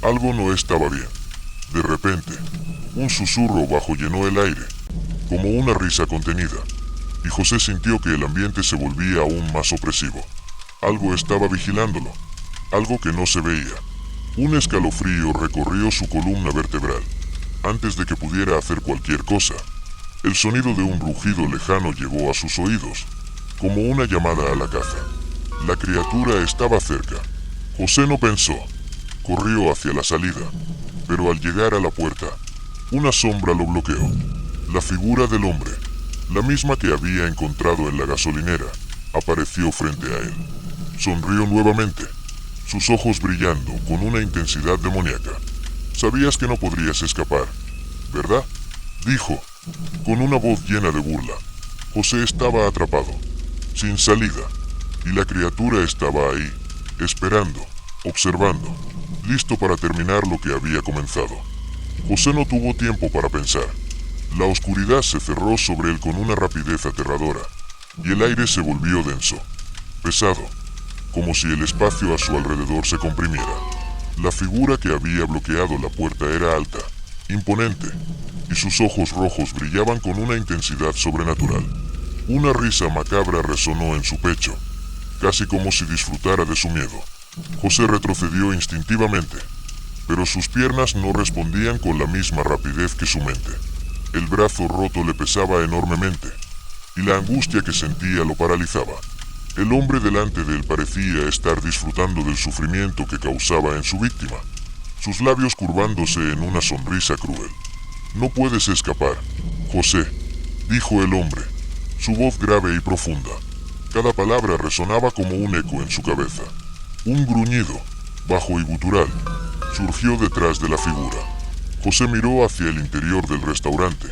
S2: Algo no estaba bien. De repente, un susurro bajo llenó el aire, como una risa contenida, y José sintió que el ambiente se volvía aún más opresivo. Algo estaba vigilándolo, algo que no se veía. Un escalofrío recorrió su columna vertebral. Antes de que pudiera hacer cualquier cosa, el sonido de un rugido lejano llegó a sus oídos, como una llamada a la caza. La criatura estaba cerca. José no pensó. Corrió hacia la salida, pero al llegar a la puerta, una sombra lo bloqueó. La figura del hombre, la misma que había encontrado en la gasolinera, apareció frente a él. Sonrió nuevamente, sus ojos brillando con una intensidad demoníaca. Sabías que no podrías escapar, ¿verdad?, dijo, con una voz llena de burla. José estaba atrapado, sin salida, y la criatura estaba ahí, esperando, observando, listo para terminar lo que había comenzado. José no tuvo tiempo para pensar. La oscuridad se cerró sobre él con una rapidez aterradora, y el aire se volvió denso, pesado, como si el espacio a su alrededor se comprimiera. La figura que había bloqueado la puerta era alta, imponente, y sus ojos rojos brillaban con una intensidad sobrenatural. Una risa macabra resonó en su pecho, casi como si disfrutara de su miedo. José retrocedió instintivamente, pero sus piernas no respondían con la misma rapidez que su mente. El brazo roto le pesaba enormemente, y la angustia que sentía lo paralizaba. El hombre delante de él parecía estar disfrutando del sufrimiento que causaba en su víctima, sus labios curvándose en una sonrisa cruel. «No puedes escapar, José», dijo el hombre, su voz grave y profunda. Cada palabra resonaba como un eco en su cabeza. Un gruñido, bajo y gutural, surgió detrás de la figura. José miró hacia el interior del restaurante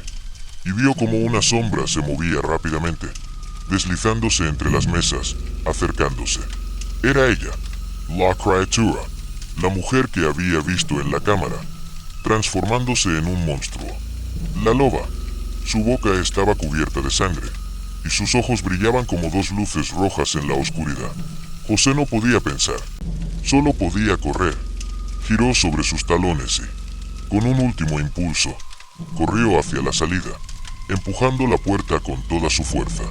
S2: y vio como una sombra se movía rápidamente, deslizándose entre las mesas, acercándose. Era ella, la criatura, la mujer que había visto en la cámara, transformándose en un monstruo. La loba, su boca estaba cubierta de sangre, y sus ojos brillaban como dos luces rojas en la oscuridad. José no podía pensar, solo podía correr. Giró sobre sus talones y, con un último impulso, corrió hacia la salida, empujando la puerta con toda su fuerza.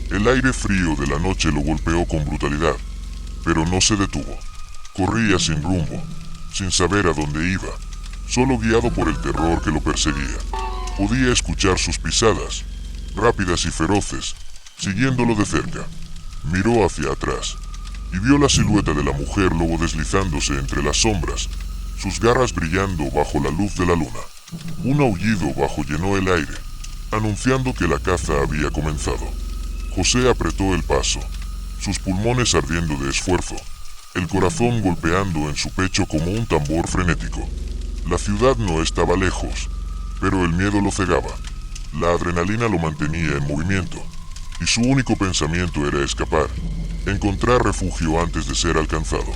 S2: El aire frío de la noche lo golpeó con brutalidad, pero no se detuvo. Corría sin rumbo, sin saber a dónde iba, solo guiado por el terror que lo perseguía. Podía escuchar sus pisadas, rápidas y feroces, siguiéndolo de cerca. Miró hacia atrás y vio la silueta de la mujer lobo deslizándose entre las sombras, sus garras brillando bajo la luz de la luna. Un aullido bajo llenó el aire, anunciando que la caza había comenzado. José apretó el paso, sus pulmones ardiendo de esfuerzo, el corazón golpeando en su pecho como un tambor frenético. La ciudad no estaba lejos, pero el miedo lo cegaba. La adrenalina lo mantenía en movimiento, y su único pensamiento era escapar, encontrar refugio antes de ser alcanzado.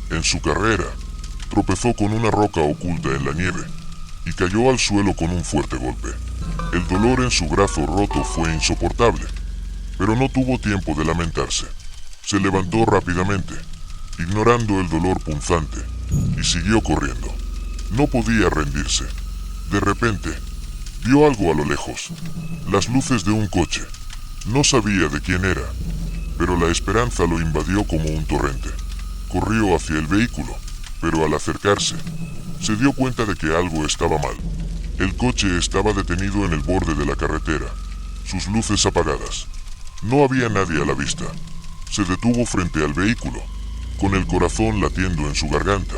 S2: En su carrera, tropezó con una roca oculta en la nieve, y cayó al suelo con un fuerte golpe. El dolor en su brazo roto fue insoportable, pero no tuvo tiempo de lamentarse. Se levantó rápidamente, ignorando el dolor punzante, y siguió corriendo. No podía rendirse. De repente, vio algo a lo lejos, las luces de un coche. No sabía de quién era, pero la esperanza lo invadió como un torrente. Corrió hacia el vehículo, pero al acercarse, se dio cuenta de que algo estaba mal. El coche estaba detenido en el borde de la carretera, sus luces apagadas. No había nadie a la vista. Se detuvo frente al vehículo, con el corazón latiendo en su garganta,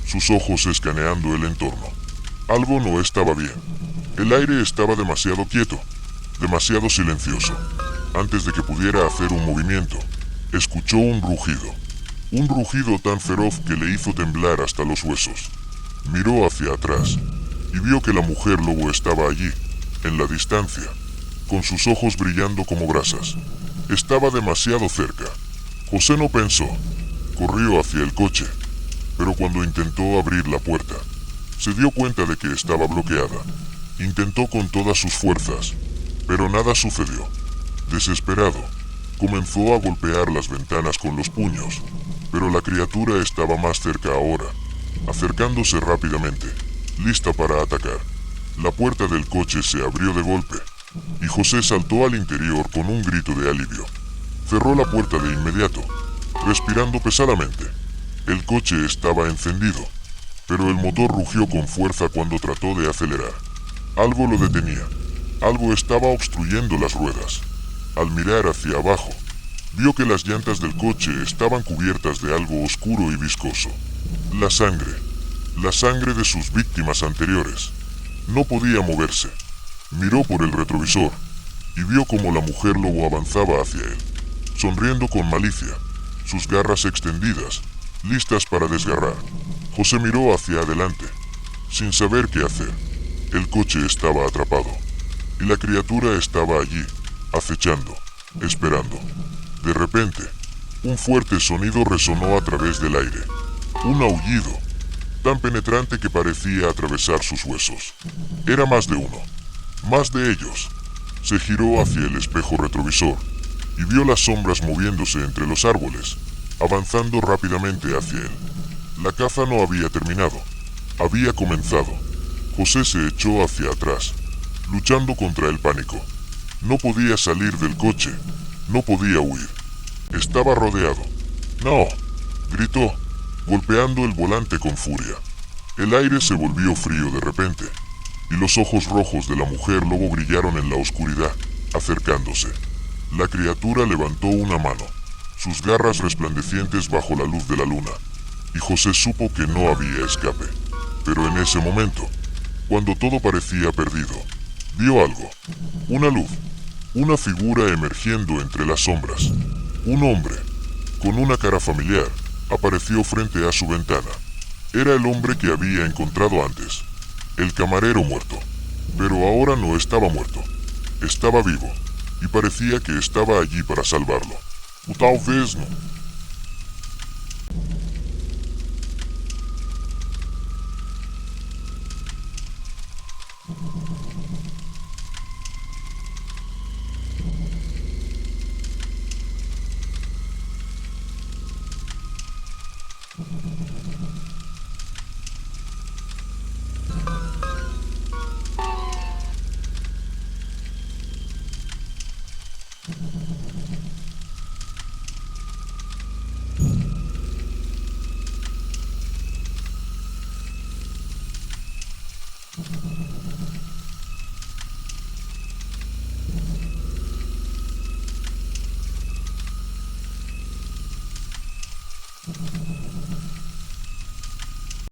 S2: sus ojos escaneando el entorno. Algo no estaba bien. El aire estaba demasiado quieto, demasiado silencioso. Antes de que pudiera hacer un movimiento, escuchó un rugido tan feroz que le hizo temblar hasta los huesos. Miró hacia atrás y vio que la mujer lobo estaba allí, en la distancia, con sus ojos brillando como brasas. Estaba demasiado cerca. José no pensó. Corrió hacia el coche, pero cuando intentó abrir la puerta, se dio cuenta de que estaba bloqueada. Intentó con todas sus fuerzas, pero nada sucedió. Desesperado, comenzó a golpear las ventanas con los puños, pero la criatura estaba más cerca ahora, acercándose rápidamente, lista para atacar. La puerta del coche se abrió de golpe, y José saltó al interior con un grito de alivio. Cerró la puerta de inmediato, respirando pesadamente. El coche estaba encendido, pero el motor rugió con fuerza cuando trató de acelerar. Algo lo detenía. Algo estaba obstruyendo las ruedas. Al mirar hacia abajo, vio que las llantas del coche estaban cubiertas de algo oscuro y viscoso. La sangre de sus víctimas anteriores. No podía moverse. Miró por el retrovisor y vio cómo la mujer lobo avanzaba hacia él, sonriendo con malicia, sus garras extendidas, listas para desgarrar. José miró hacia adelante, sin saber qué hacer. El coche estaba atrapado, y la criatura estaba allí, acechando, esperando. De repente, un fuerte sonido resonó a través del aire. Un aullido, tan penetrante que parecía atravesar sus huesos. Era más de uno, más de ellos. Se giró hacia el espejo retrovisor y vio las sombras moviéndose entre los árboles, avanzando rápidamente hacia él. La caza no había terminado, había comenzado. José se echó hacia atrás, luchando contra el pánico. No podía salir del coche, no podía huir. Estaba rodeado. ¡No!, gritó, golpeando el volante con furia. El aire se volvió frío de repente, y los ojos rojos de la mujer lobo brillaron en la oscuridad, acercándose. La criatura levantó una mano, sus garras resplandecientes bajo la luz de la luna, y José supo que no había escape. Pero en ese momento, cuando todo parecía perdido, vio algo. Una luz, una figura emergiendo entre las sombras. Un hombre, con una cara familiar, apareció frente a su ventana. Era el hombre que había encontrado antes, el camarero muerto. Pero ahora no estaba muerto, estaba vivo, y parecía que estaba allí para salvarlo. O talvez no.